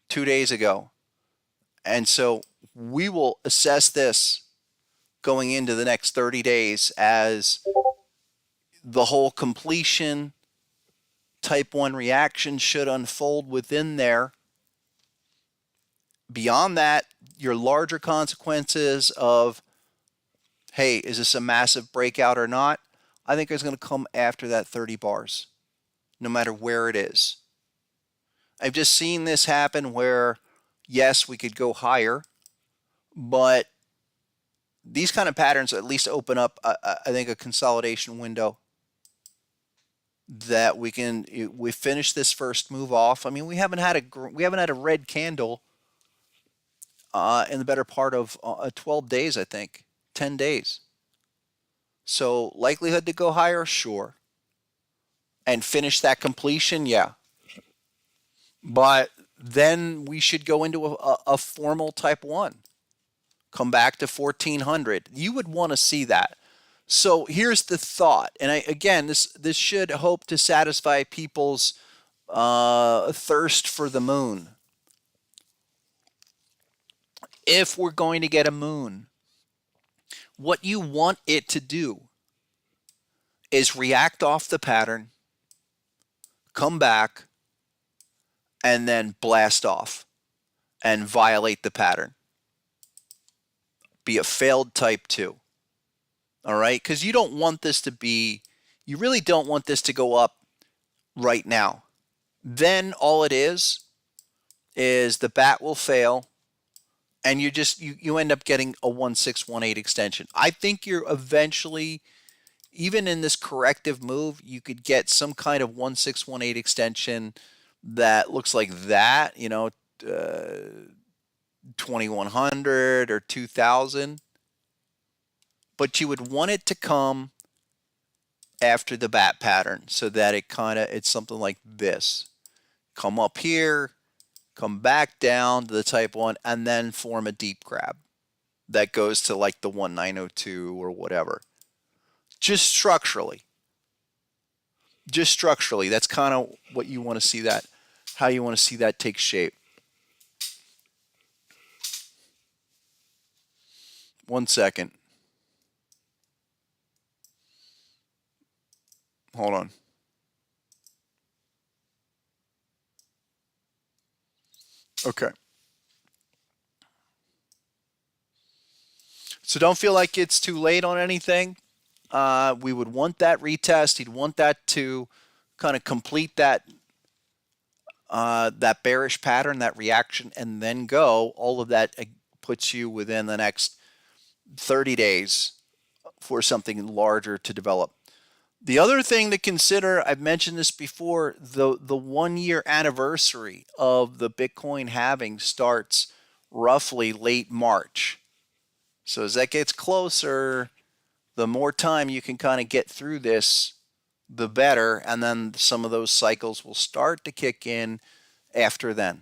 S1: 2 days ago. And so we will assess this going into the next 30 days as the whole completion type 1 reaction should unfold within there. Beyond that, your larger consequences of, hey, is this a massive breakout or not? I think it's going to come after that 30 bars, no matter where it is. I've just seen this happen where, yes, we could go higher, but these kind of patterns at least open up, I think, a consolidation window that we finish this first move off. I mean, we haven't had a red candle in the better part of 12 days, I think, 10 days. So likelihood to go higher, sure, and finish that completion, yeah. But then we should go into a formal type 1. Come back to 1400. You would want to see that. So here's the thought, and again, this should hope to satisfy people's thirst for the moon. If we're going to get a moon, what you want it to do is react off the pattern, come back, and then blast off and violate the pattern. Be a failed type 2. All right? Because you don't want this to be, you really don't want this to go up right now. Then all it is the bat will fail, and you end up getting a 1618 extension. I think you're eventually, even in this corrective move, you could get some kind of 1618 extension that looks like that, 2100 or 2000. But you would want it to come after the bat pattern so that it's something like this. Come up here, come back down to the type 1, and then form a deep grab that goes to like the 1902 or whatever. Just structurally. That's kind of what you want to see how you want to see that take shape. One second. Hold on. Okay. So don't feel like it's too late on anything. We would want that retest. You'd want that to kind of complete that bearish pattern, that reaction, and then go. All of that puts you within the next 30 days for something larger to develop. The other thing to consider, I've mentioned this before, the 1 year anniversary of the Bitcoin halving starts roughly late March. So as that gets closer, the more time you can kind of get through this, the better. And then some of those cycles will start to kick in after then.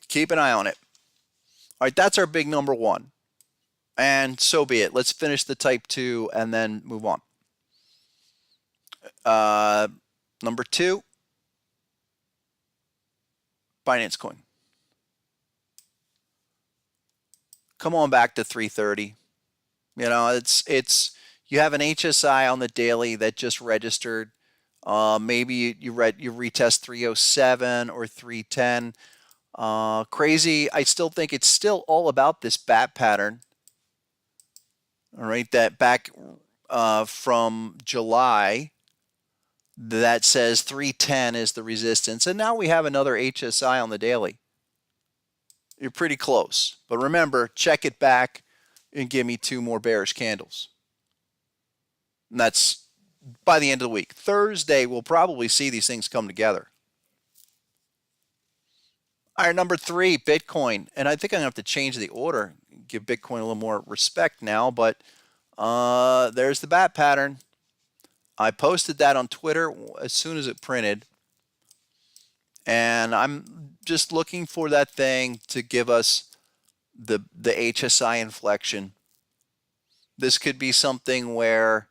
S1: Keep an eye on it. All right, that's our big number 1. And so be it. Let's finish the type 2 and then move on. Number 2, Binance Coin. Come on back to 330. It's you have an HSI on the daily that just registered. Maybe you retest 307 or 310. Crazy. I still think it's still all about this bat pattern. All right, that back from July, that says 310 is the resistance. And now we have another HSI on the daily. You're pretty close. But remember, check it back and give me 2 more bearish candles. And that's by the end of the week. Thursday, we'll probably see these things come together. All right, number 3, Bitcoin. And I think I'm going to have to change the order, give Bitcoin a little more respect now. But there's the bat pattern. I posted that on Twitter as soon as it printed. And I'm just looking for that thing to give us the HSI inflection. This could be something where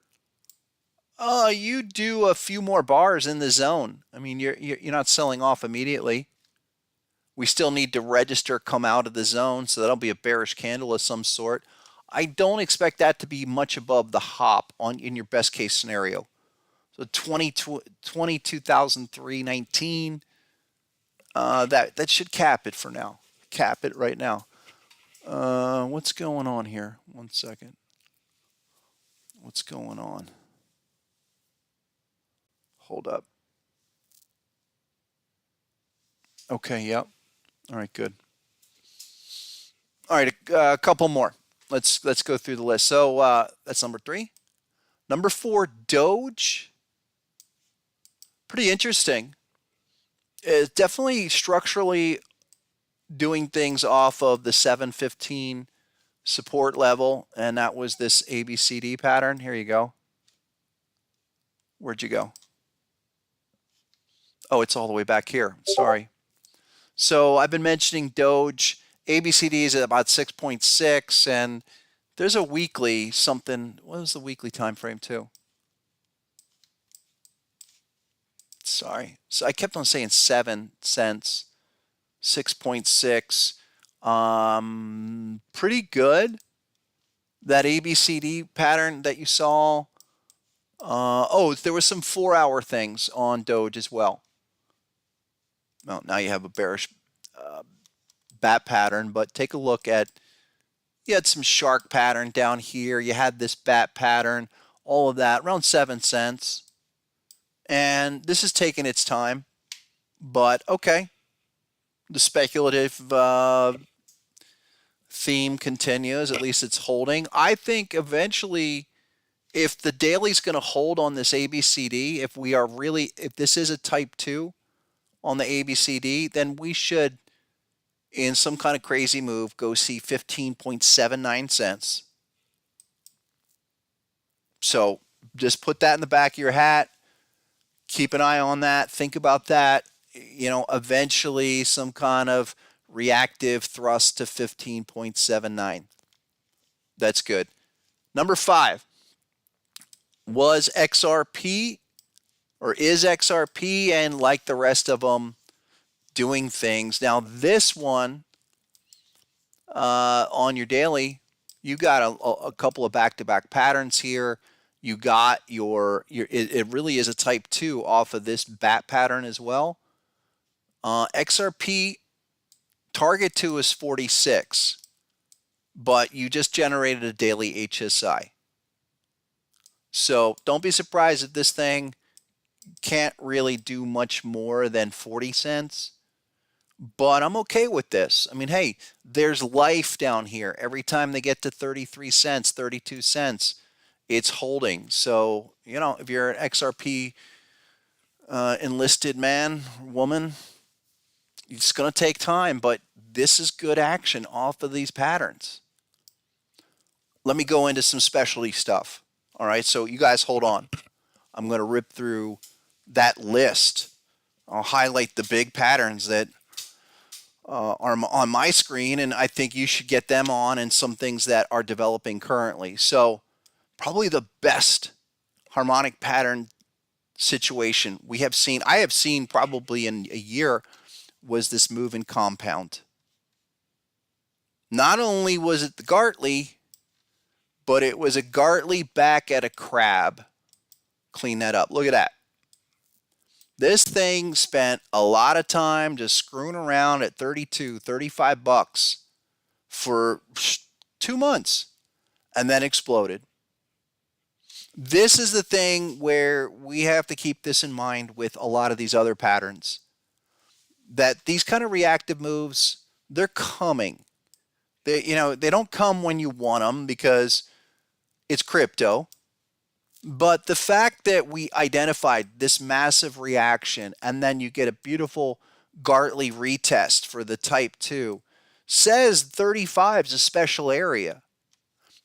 S1: you do a few more bars in the zone. I mean, you're not selling off immediately. We still need to register, come out of the zone, so that'll be a bearish candle of some sort. I don't expect that to be much above the hop in your best case scenario. So 22,319. That should cap it for now. Cap it right now. What's going on here? One second. What's going on? Hold up. Okay, yep. All right, good. All right, a couple more. Let's go through the list. So that's number 3. Number 4, Doge. Pretty interesting. It's definitely structurally doing things off of the 715 support level, and that was this ABCD pattern. Here you go. Where'd you go? Oh, it's all the way back here. Sorry. So I've been mentioning Doge. ABCD is at about 6.6, and there's a weekly something. What was the weekly time frame too? Sorry. So I kept on saying 7 cents. 6.6. Pretty good. That ABCD pattern that you saw. Oh, there was some 4-hour things on Doge as well. Well, now you have a bearish bat pattern, but take a look at, you had some shark pattern down here. You had this bat pattern, all of that, around 7 cents. And this is taking its time, but okay. The speculative theme continues. At least it's holding. I think eventually, if the daily's going to hold on this ABCD, if this is a type 2 on the ABCD, then we should, in some kind of crazy move, go see 15.79 cents. So just put that in the back of your hat. Keep an eye on that. Think about that. Eventually some kind of reactive thrust to 15.79. That's good. Number 5 was XRP, or is XRP, and like the rest of them, doing things. Now this one on your daily, you got a couple of back-to-back patterns here. You got it really is a type 2 off of this bat pattern as well. XRP target 2 is 46, but you just generated a daily HSI. So don't be surprised if this thing can't really do much more than 40 cents. But I'm okay with this. I mean, hey, there's life down here. Every time they get to 33 cents, 32 cents, it's holding. So, if you're an XRP enlisted man, woman, it's going to take time, but this is good action off of these patterns. Let me go into some specialty stuff. All right, so you guys hold on. I'm going to rip through that list. I'll highlight the big patterns that are on my screen, and I think you should get them on, and some things that are developing currently. So probably the best harmonic pattern situation I have seen probably in a year was this move in compound. Not only was it the Gartley, but it was a Gartley back at a crab. Clean that up. Look at that. This thing spent a lot of time just screwing around at 32, 35 bucks for 2 months and then exploded. This is the thing where we have to keep this in mind with a lot of these other patterns. That these kind of reactive moves, they're coming. They don't come when you want them because it's crypto. But the fact that we identified this massive reaction and then you get a beautiful Gartley retest for the type 2 says 35 is a special area.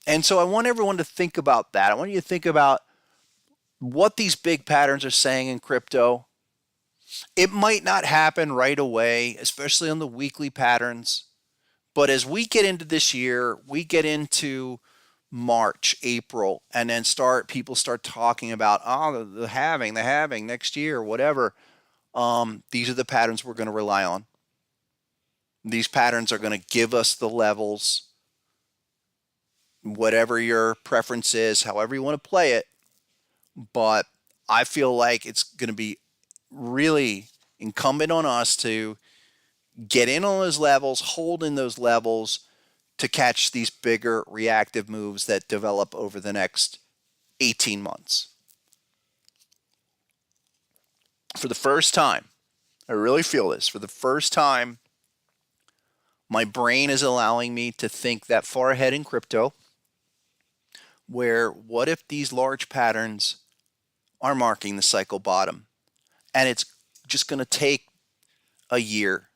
S1: And so I want everyone to think about that. I want you to think about what these big patterns are saying in crypto. It might not happen right away, especially on the weekly patterns. But as we get into this year, we get into March, April, and then people start talking about the halving next year, whatever. These are the patterns we're going to rely on. These patterns are going to give us the levels, whatever your preference is, however you want to play it. But I feel like it's going to be really incumbent on us to get in on those levels, hold in those levels to catch these bigger reactive moves that develop over the next 18 months. For the first time, I really feel this, for the first time, my brain is allowing me to think that far ahead in crypto, where what if these large patterns are marking the cycle bottom? And it's just going to take a year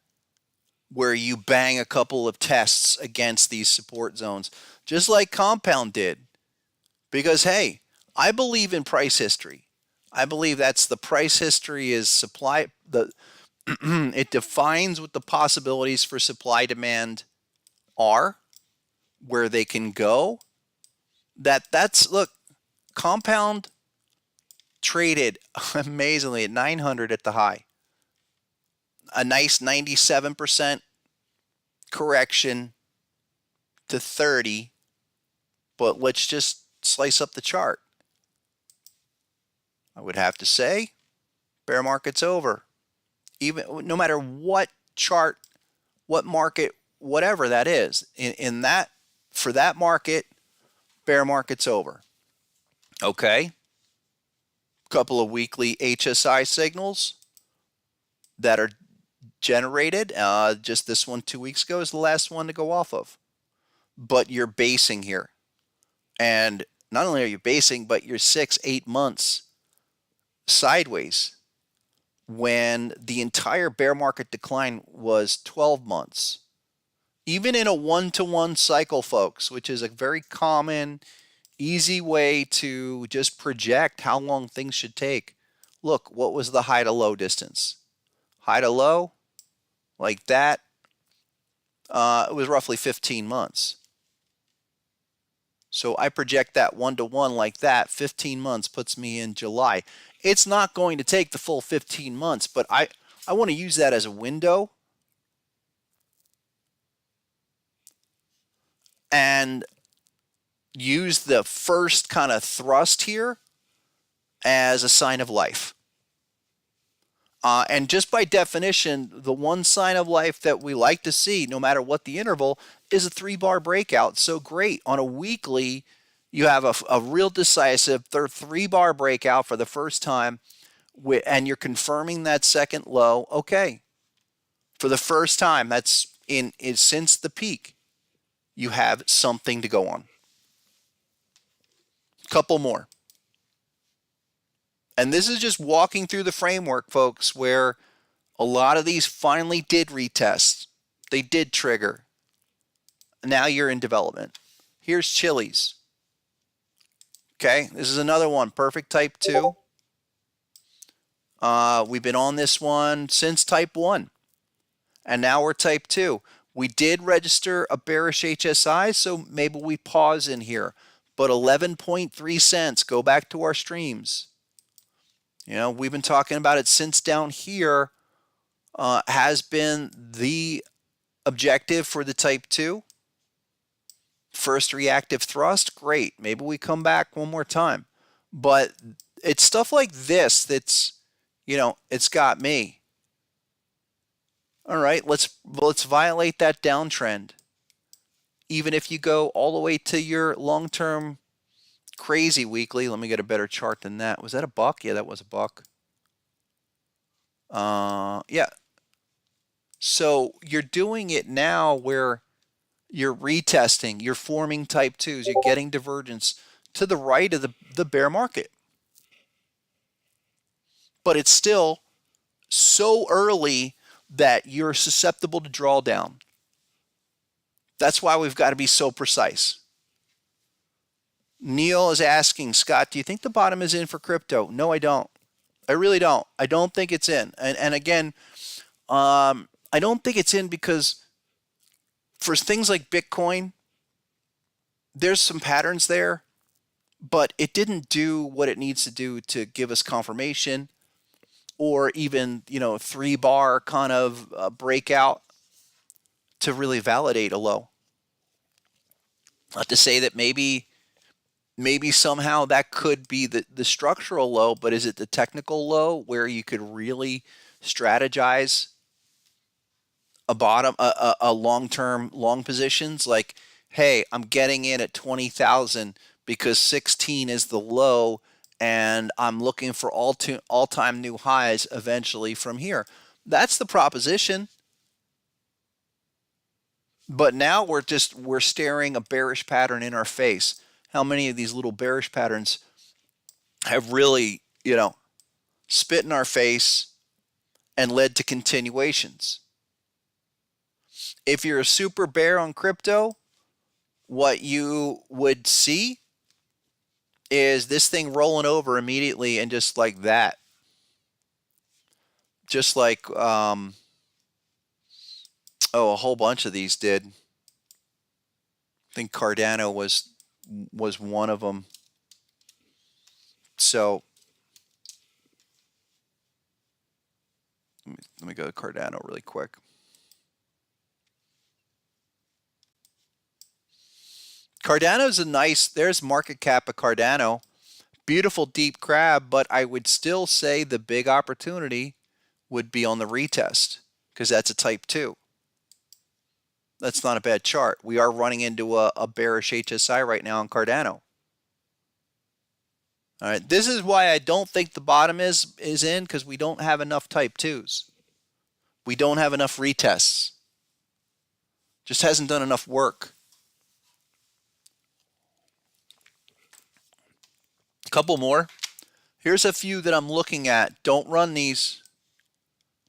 S1: where you bang a couple of tests against these support zones, just like Compound did. Because, hey, I believe in price history. I believe that's the price history is supply. It defines what the possibilities for supply demand are, where they can go. That's look, compound traded amazingly at 900 at the high. A nice 97% correction to 30, but let's just slice up the chart. I would have to say bear market's over. Even no matter what chart, what market, whatever that is, in that for that market, bear market's over. Okay. Couple of weekly HSI signals that are generated. Just this one 2 weeks ago is the last one to go off of. But you're basing here. And not only are you basing, but you're 6-8 months sideways when the entire bear market decline was 12 months. Even in a one-to-one cycle, folks, which is a very common, easy way to just project how long things should take. Look, what was the high to low distance? High to low, like that, it was roughly 15 months. So I project that one-to-one like that, 15 months puts me in July. It's not going to take the full 15 months, but I want to use that as a window. And use the first kind of thrust here as a sign of life. And just by definition, the one sign of life that we like to see, no matter what the interval, is a 3-bar breakout. So great. On a weekly, you have a real decisive 3-bar breakout for the first time, and you're confirming that second low. Okay. For the first time, that's since the peak, you have something to go on. Couple more. And this is just walking through the framework, folks, where a lot of these finally did retest. They did trigger. Now you're in development. Here's Chili's. Okay, this is another one. Perfect type 2. We've been on this one since type 1. And now we're type 2. We did register a bearish HSI, so maybe we pause in here. But 11.3 cents. Go back to our streams. You know, we've been talking about it since down here has been the objective for the type 2. First reactive thrust, great. Maybe we come back one more time. But it's stuff like this that's, you know, it's got me. All right, let's violate that downtrend. Even if you go all the way to your long-term crazy weekly. Let me get a better chart than that. Was that a buck? Yeah, that was a buck. Yeah. So you're doing it now where you're retesting, you're forming type 2s, you're getting divergence to the right of the bear market. But it's still so early that you're susceptible to drawdown. That's why we've got to be so precise. Neil is asking, Scott, do you think the bottom is in for crypto? No, I don't. I really don't. I don't think it's in. And again, I don't think it's in because for things like Bitcoin, there's some patterns there, but it didn't do what it needs to do to give us confirmation or even, you know, 3-bar kind of breakout to really validate a low. Not to say that maybe somehow that could be the structural low, but is it the technical low where you could really strategize a bottom, a long-term long positions? Like, hey, I'm getting in at 20,000 because 16 is the low, and I'm looking for all-time new highs eventually from here. That's the proposition. But now we're staring a bearish pattern in our face. How many of these little bearish patterns have really, you know, spit in our face and led to continuations? If you're a super bear on crypto, what you would see is this thing rolling over immediately and just like that. Just like, oh, a whole bunch of these did. I think Cardano was one of them. So let me go to Cardano really quick. Cardano's a nice, there's market cap of Cardano. Beautiful deep crab, but I would still say the big opportunity would be on the retest because that's a type 2. That's not a bad chart. We are running into a bearish HSI right now on Cardano. All right, this is why I don't think the bottom is in, because we don't have enough type 2s. We don't have enough retests. Just hasn't done enough work. A couple more. Here's a few that I'm looking at. Don't run these.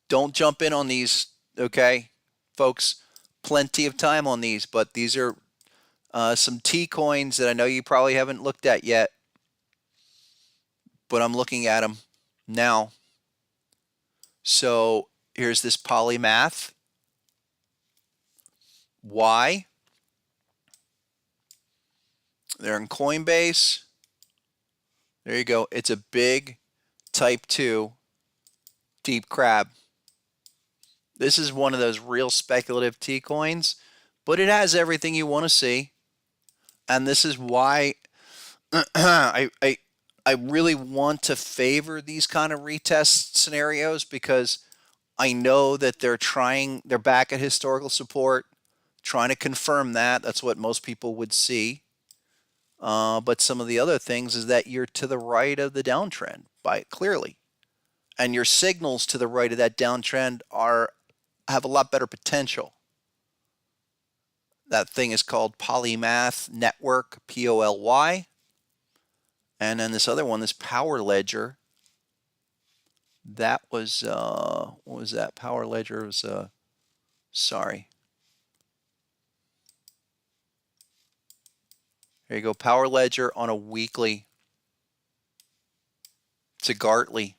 S1: Don't jump in on these, okay, folks? Plenty of time on these, but these are some T-coins that I know you probably haven't looked at yet, but I'm looking at them now. So here's this polymath. Why? They're in Coinbase. There you go. It's a big type 2 deep crab. This is one of those real speculative T-coins, but it has everything you want to see. And this is why I really want to favor these kind of retest scenarios, because I know that they're back at historical support, trying to confirm that. That's what most people would see. But some of the other things is that you're to the right of the downtrend clearly. And your signals to the right of that downtrend have a lot better potential. That thing is called Polymath Network, POLY. And then this other one, this Power Ledger, that was, what was that? Power Ledger was, sorry. There you go, Power Ledger on a weekly. It's a Gartley.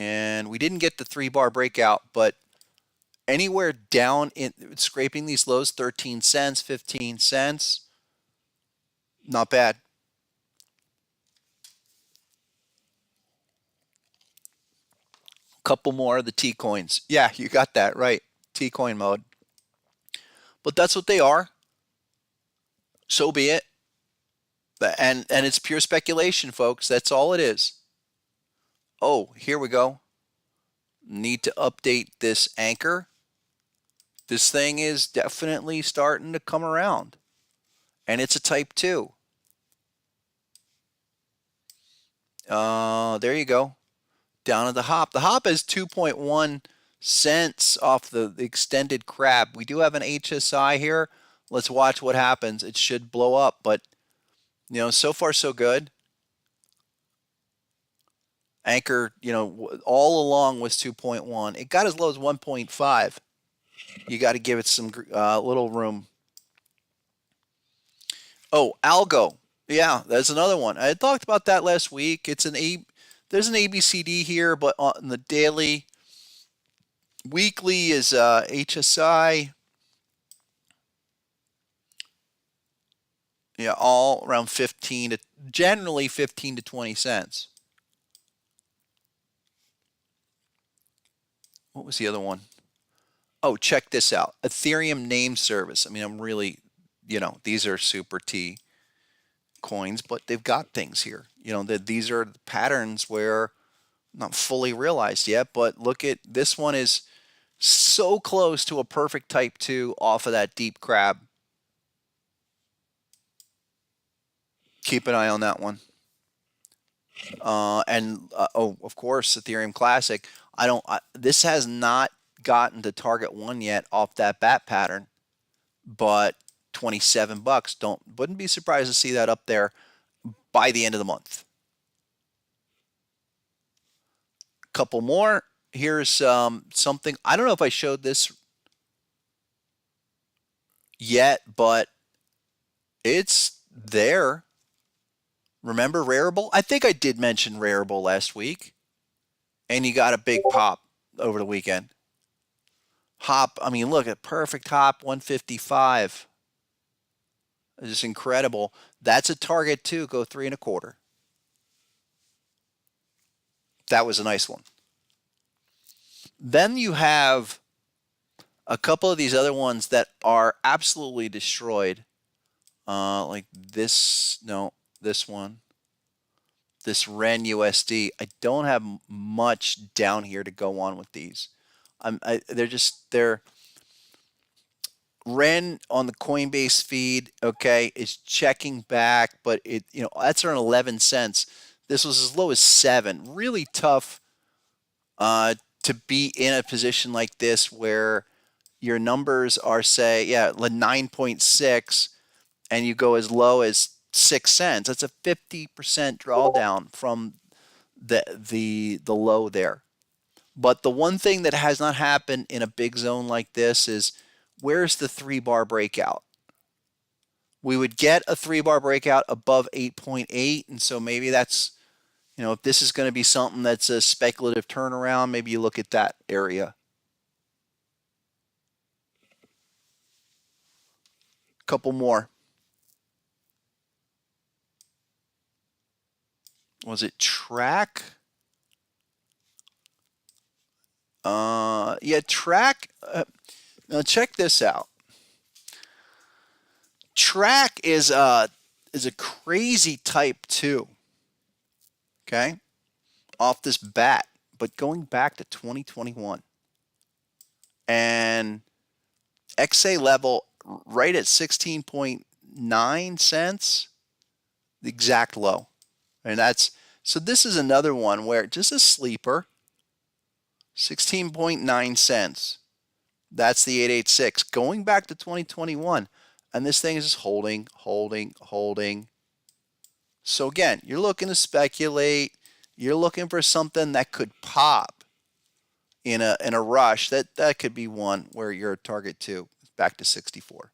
S1: And we didn't get the 3-bar breakout, but anywhere down in scraping these lows, 13 cents, 15 cents, not bad. Couple more of the T-coins. Yeah, you got that right. T-coin mode. But that's what they are. So be it. And it's pure speculation, folks. That's all it is. Oh, here we go. Need to update this anchor. This thing is definitely starting to come around. And it's a type 2. There you go. Down at the hop. The hop is 2.1 cents off the extended crab. We do have an HSI here. Let's watch what happens. It should blow up, but so far so good. Anchor, all along was 2.1. It got as low as 1.5. You got to give it some little room. Oh, Algo. Yeah, that's another one. I had talked about that last week. There's an ABCD here, but on the daily, weekly is HSI. Yeah, all around generally 15 to 20 cents. What was the other one? Oh, check this out. Ethereum name service. I mean, I'm really, these are super T coins, but they've got things here. These are patterns where not fully realized yet, but look at this one is so close to a perfect type 2 off of that deep crab. Keep an eye on that one. Oh, of course, Ethereum Classic. This has not gotten to target 1 yet off that bat pattern, but $27. Wouldn't be surprised to see that up there by the end of the month. Couple more. Here's something. I don't know if I showed this yet, but it's there. Remember Rarible? I think I did mention Rarible last week. And you got a big pop over the weekend. Hop, I mean, look at perfect hop, 155. It's just incredible. That's a target too. Go 3.25. That was a nice one. Then you have a couple of these other ones that are absolutely destroyed. Like this, no, this one. This Ren USD. I don't have much down here to go on with these. They're Ren on the Coinbase feed, okay, is checking back, but that's around 11 cents. This was as low as 7. Really tough to be in a position like this where your numbers are, say, 9.6, and you go as low as 6 cents. That's a 50% drawdown from the low there. But the one thing that has not happened in a big zone like this is, where's the 3-bar breakout? We would get a 3-bar breakout above 8.8, and so maybe that's, if this is going to be something that's a speculative turnaround, maybe you look at that area. Couple more. Was it Track? Track. Now check this out. Track is a crazy type 2. Okay, off this bat, but going back to 2021, and XA level right at 16.9 cents, the exact low, and so this is another one where just a sleeper. 16.9 cents. That's the 886. Going back to 2021. And this thing is just holding. So again, you're looking to speculate. You're looking for something that could pop in a rush. That could be one where your target 2 is back to 64.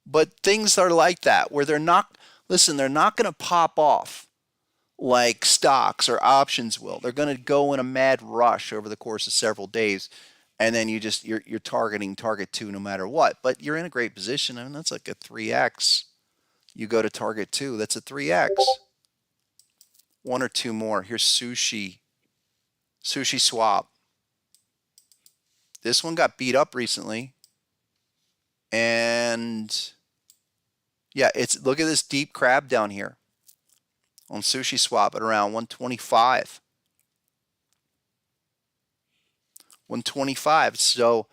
S1: But things are like that where they're not going to pop off like stocks or options will. They're going to go in a mad rush over the course of several days, and then you're targeting target 2 no matter what. But you're in a great position. I mean, that's like a 3x. You go to target 2, that's a 3x. One or two more. Here's Sushi Swap. This one got beat up recently, and look at this deep crab down here on Sushi Swap at around 125. 125. So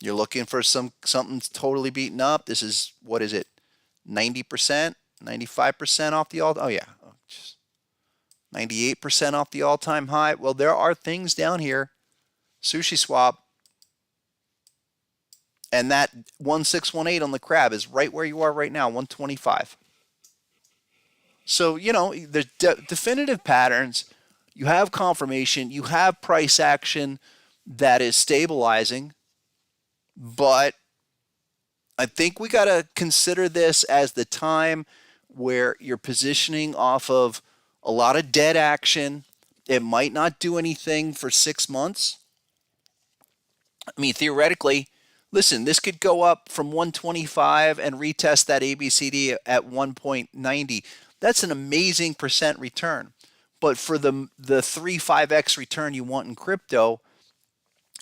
S1: you're looking for something totally beaten up. This is, what is it? 90%, 95% off the all. Oh yeah, 98% off the all-time high. Well, there are things down here. Sushi Swap, and that 1618 on the crab is right where you are right now, 125. So, there's definitive patterns. You have confirmation. You have price action that is stabilizing. But I think we got to consider this as the time where you're positioning off of a lot of dead action. It might not do anything for 6 months. I mean, theoretically, listen, this could go up from 125 and retest that ABCD at 1.90. That's an amazing percent return. But for the 3-5x return you want in crypto,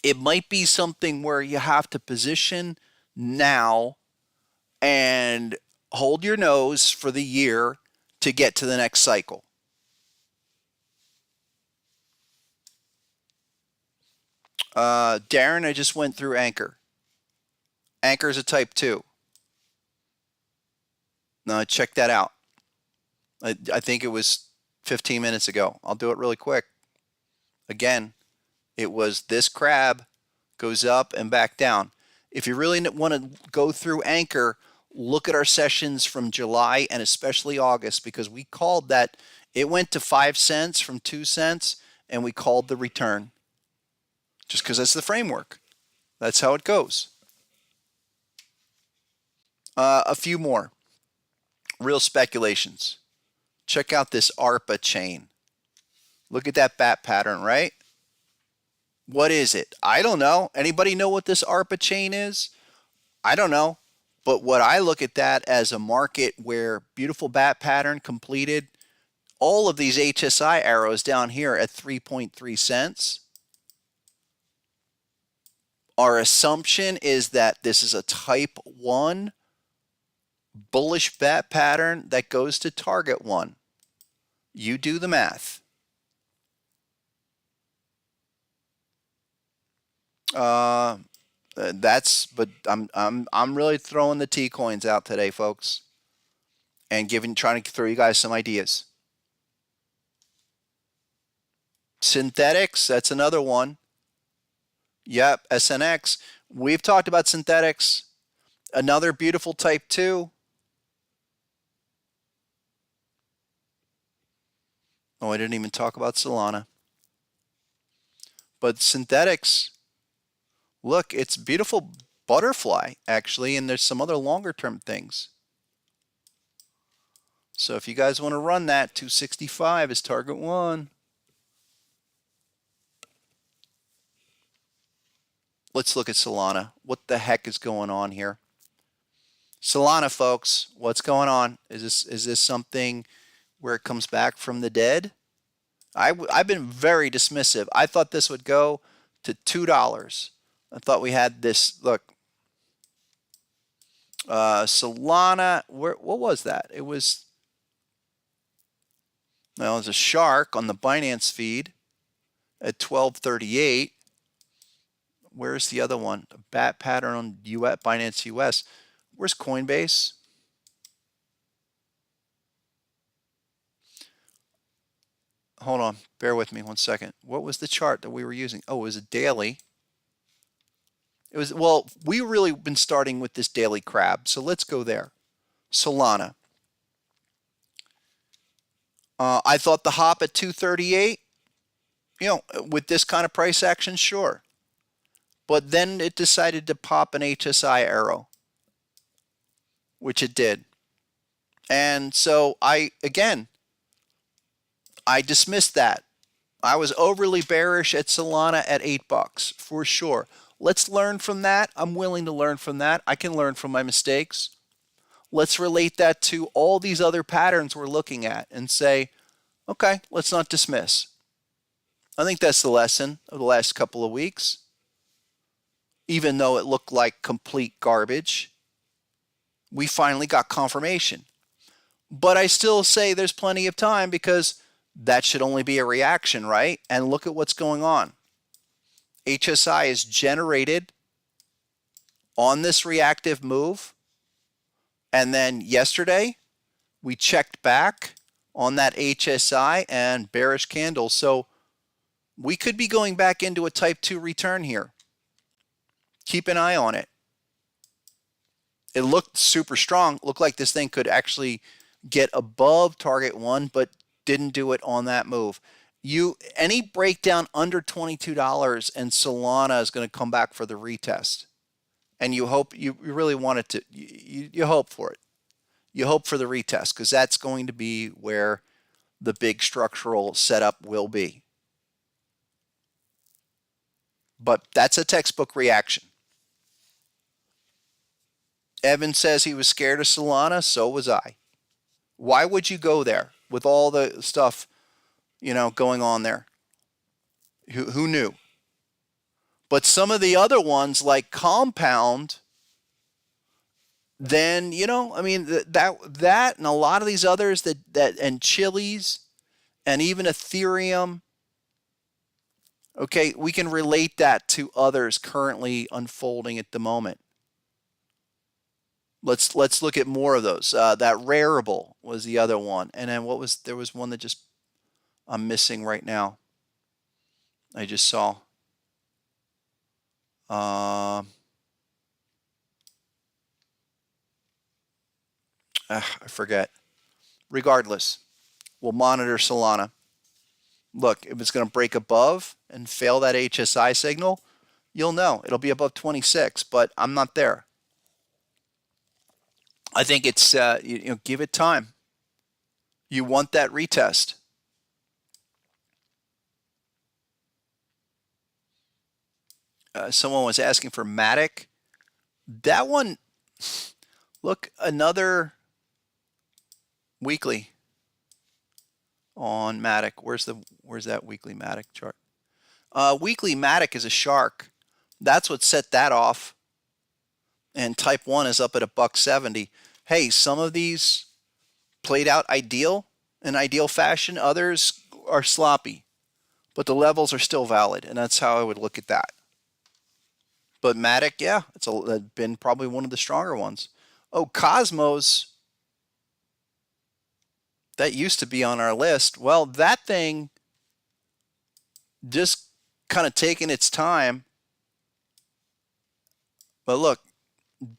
S1: it might be something where you have to position now and hold your nose for the year to get to the next cycle. Darren, I just went through Anchor. Anchor is a type 2. Now check that out. I think it was 15 minutes ago. I'll do it really quick. Again, it was this crab goes up and back down. If you really want to go through Anchor, look at our sessions from July and especially August, because we called that. It went to 5 cents from 2 cents, and we called the return. Just because that's the framework. That's how it goes. A few more. Real speculations. Check out this ARPA chain. Look at that bat pattern, right? What is it? I don't know. Anybody know what this ARPA chain is? I don't know. But what I look at that as a market where beautiful bat pattern completed, all of these HSI arrows down here at 3.3 cents. Our assumption is that this is a type 1 bullish bat pattern that goes to target 1. You do the math. But I'm really throwing the T coins out today, folks, and trying to throw you guys some ideas. Synthetics, that's another one. Yep, SNX. We've talked about synthetics. Another beautiful type 2. Oh, I didn't even talk about Solana. But synthetics, look, it's beautiful butterfly, actually, and there's some other longer term things. So if you guys want to run that, 265 is target 1. Let's look at Solana. What the heck is going on here? Solana, folks, what's going on? Is this something where it comes back from the dead? I've been very dismissive. I thought this would go to $2. I thought we had this. Look, Solana. What was that? It was. Well, it was a shark on the Binance feed at 1238. Where's the other one? A bat pattern on Binance US. Where's Coinbase? Hold on. Bear with me one second. What was the chart that we were using? Oh, it was a daily. It was, well, we really been starting with this daily crab. So let's go there. Solana. I thought the hop at 238, with this kind of price action, sure. But then it decided to pop an HSI arrow, which it did. And so I dismissed that. I was overly bearish at Solana at $8 for sure. Let's learn from that. I'm willing to learn from that. I can learn from my mistakes. Let's relate that to all these other patterns we're looking at and say, okay, let's not dismiss. I think that's the lesson of the last couple of weeks. Even though it looked like complete garbage, we finally got confirmation. But I still say there's plenty of time because that should only be a reaction, right? And look at what's going on. HSI is generated on this reactive move. And then yesterday, we checked back on that HSI and bearish candle. So we could be going back into a type 2 return here. Keep an eye on it. It looked super strong. Looked like this thing could actually get above target 1, but didn't do it on that move. Any breakdown under $22 and Solana is going to come back for the retest. And you hope, you really want it to, you hope for it. You hope for the retest because that's going to be where the big structural setup will be. But that's a textbook reaction. Evan says he was scared of Solana. So was I. Why would you go there with all the stuff, going on there? Who knew? But some of the other ones like Compound, then, that and a lot of these others that and Chili's and even Ethereum. Okay, we can relate that to others currently unfolding at the moment. Let's look at more of those. That Rarible was the other one. And then there was one that just I'm missing right now. I just saw. I forget. Regardless, we'll monitor Solana. Look, if it's going to break above and fail that HSI signal, you'll know. It'll be above 26, but I'm not there. I think it's give it time. You want that retest. Someone was asking for Matic. That one, look, another weekly on Matic. Where's that weekly Matic chart? Weekly Matic is a shark. That's what set that off. And type 1 is up at $1.70. Hey, some of these played out in ideal fashion. Others are sloppy, but the levels are still valid, and that's how I would look at that. But Matic, yeah, it's been probably one of the stronger ones. Oh, Cosmos, that used to be on our list. Well, that thing just kind of taking its time. But look,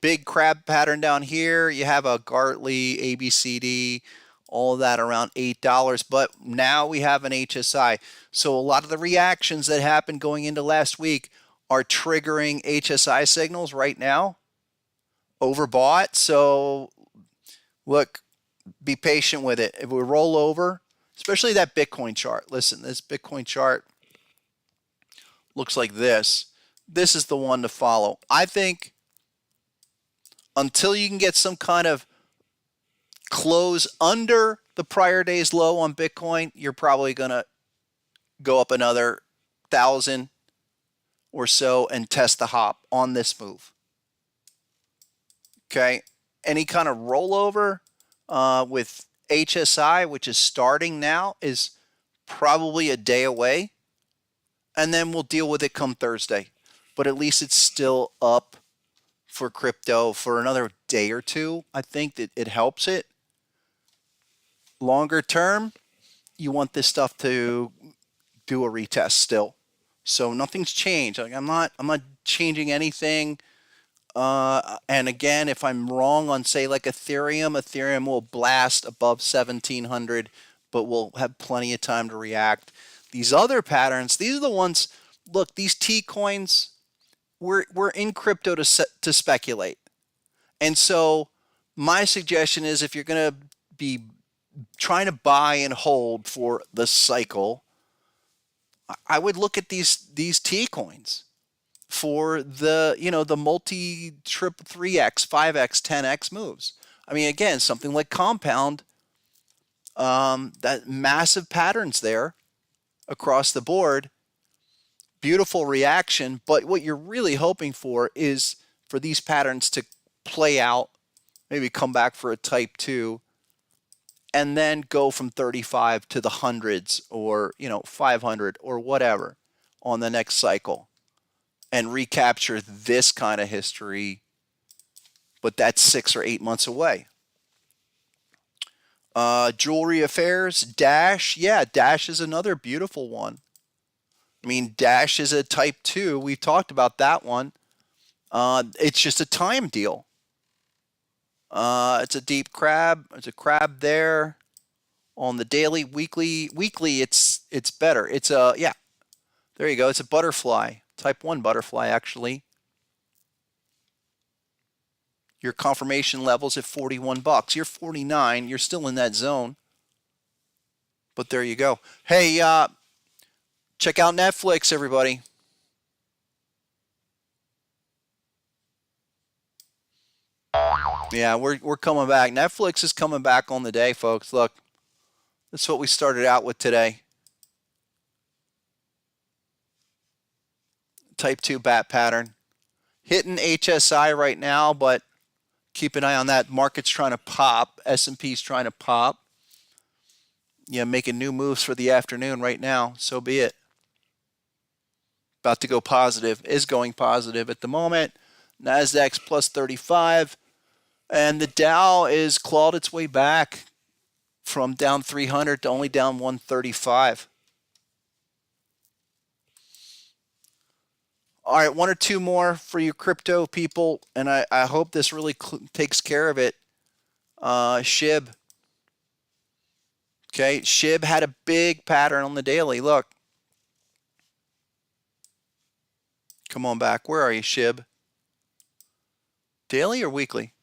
S1: big crab pattern down here. You have a Gartley, ABCD, all of that around $8. But now we have an HSI. So a lot of the reactions that happened going into last week are triggering HSI signals right now. Overbought. So look, be patient with it. If we roll over, especially that Bitcoin chart. Listen, this Bitcoin chart looks like this. This is the one to follow. I think until you can get some kind of close under the prior day's low on Bitcoin, you're probably going to go up another 1,000 or so and test the hop on this move. Okay. Any kind of rollover with HSI, which is starting now, is probably a day away. And then we'll deal with it come Thursday. But at least it's still up for crypto for another day or two. I think that it helps it. Longer term, you want this stuff to do a retest still. So nothing's changed. Like I'm not changing anything. And again, if I'm wrong on say like Ethereum will blast above 1,700, but we'll have plenty of time to react. These other patterns, these are the ones. Look, these T coins, we're in crypto to speculate, and so my suggestion is if you're going to be trying to buy and hold for the cycle, I would look at these T coins for the the multi trip 3x, 5x, 10x moves. I mean, again, something like Compound, that massive patterns there across the board, beautiful reaction. But what you're really hoping for is for these patterns to play out, maybe come back for a type 2, and then go from 35 to the hundreds or 500 or whatever on the next cycle and recapture this kind of history. But that's 6 or 8 months away. Jewelry Affairs, Dash. Yeah, Dash is another beautiful one. I mean, Dash is a type 2. We've talked about that one. It's just a time deal. It's a deep crab. There's a crab there. On the daily, weekly, it's better. It's a, yeah, there you go. It's a butterfly, type 1 butterfly, actually. Your confirmation level's at $41. You're 49. You're still in that zone. But there you go. Hey, check out Netflix, everybody. Yeah, we're coming back. Netflix is coming back on the day, folks. Look, that's what we started out with today. Type 2 bat pattern. Hitting HSI right now, but keep an eye on that. Market's trying to pop. S&P's trying to pop. Yeah, making new moves for the afternoon right now. So be it. About to go positive. Is going positive at the moment. Nasdaq's plus 35. And the Dow is clawed its way back from down 300 to only down 135. All right, one or two more for you crypto people, and I hope this really takes care of it. SHIB. Okay, SHIB had a big pattern on the daily. Look. Come on back. Where are you, SHIB? Daily or weekly?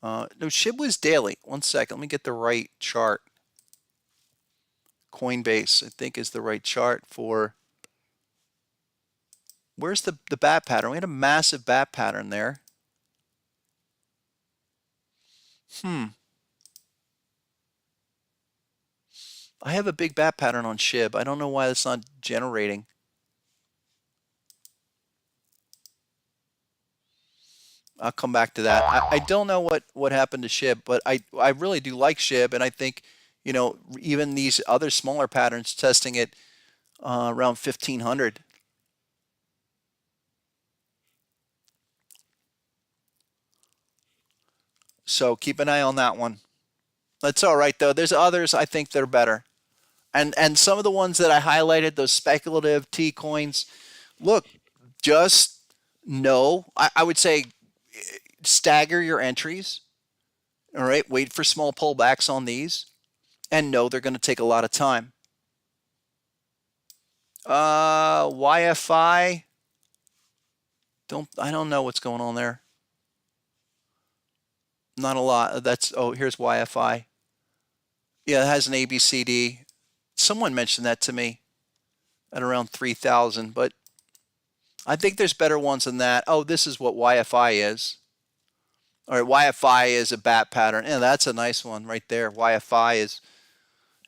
S1: No, SHIB was daily. One second, let me get the right chart. Coinbase, I think, is the right chart for. Where's the bat pattern? We had a massive bat pattern there. I have a big bat pattern on SHIB. I don't know why it's not generating. I'll come back to that. I don't know what happened to SHIB, but I really do like SHIB, and I think, you know, even these other smaller patterns testing it around 1500. So keep an eye on that one. That's all right though. There's others I think that are better. And some of the ones that I highlighted, those speculative T coins, look, just know, I would say stagger your entries. All right, wait for small pullbacks on these and know they're going to take a lot of time. YFI, I don't know what's going on there. Not a lot. Here's YFI. Yeah, it has an ABCD. Someone mentioned that to me at around 3,000, but I think there's better ones than that. Oh, this is what YFI is. All right, YFI is a bat pattern. Yeah, that's a nice one right there. YFI is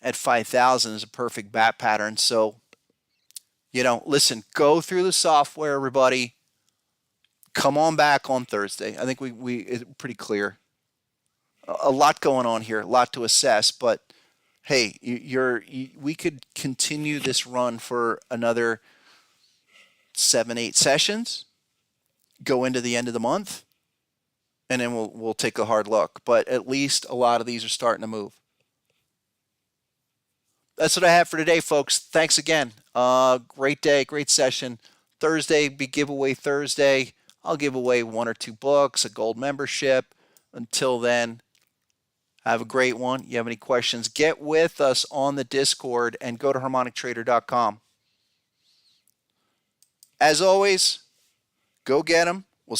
S1: at 5,000 is a perfect bat pattern. So, you know, listen, go through the software, everybody. Come on back on Thursday. I think it's pretty clear. A lot going on here, a lot to assess, but hey, we could continue this run for another 7-8 sessions, go into the end of the month, and then we'll take a hard look. But at least a lot of these are starting to move. That's what I have for today, folks. Thanks again. Great day, great session. Thursday be giveaway Thursday. I'll give away 1 or 2 books, a gold membership. Until then, have a great one. You have any questions, get with us on the Discord and go to harmonictrader.com. As always, go get them.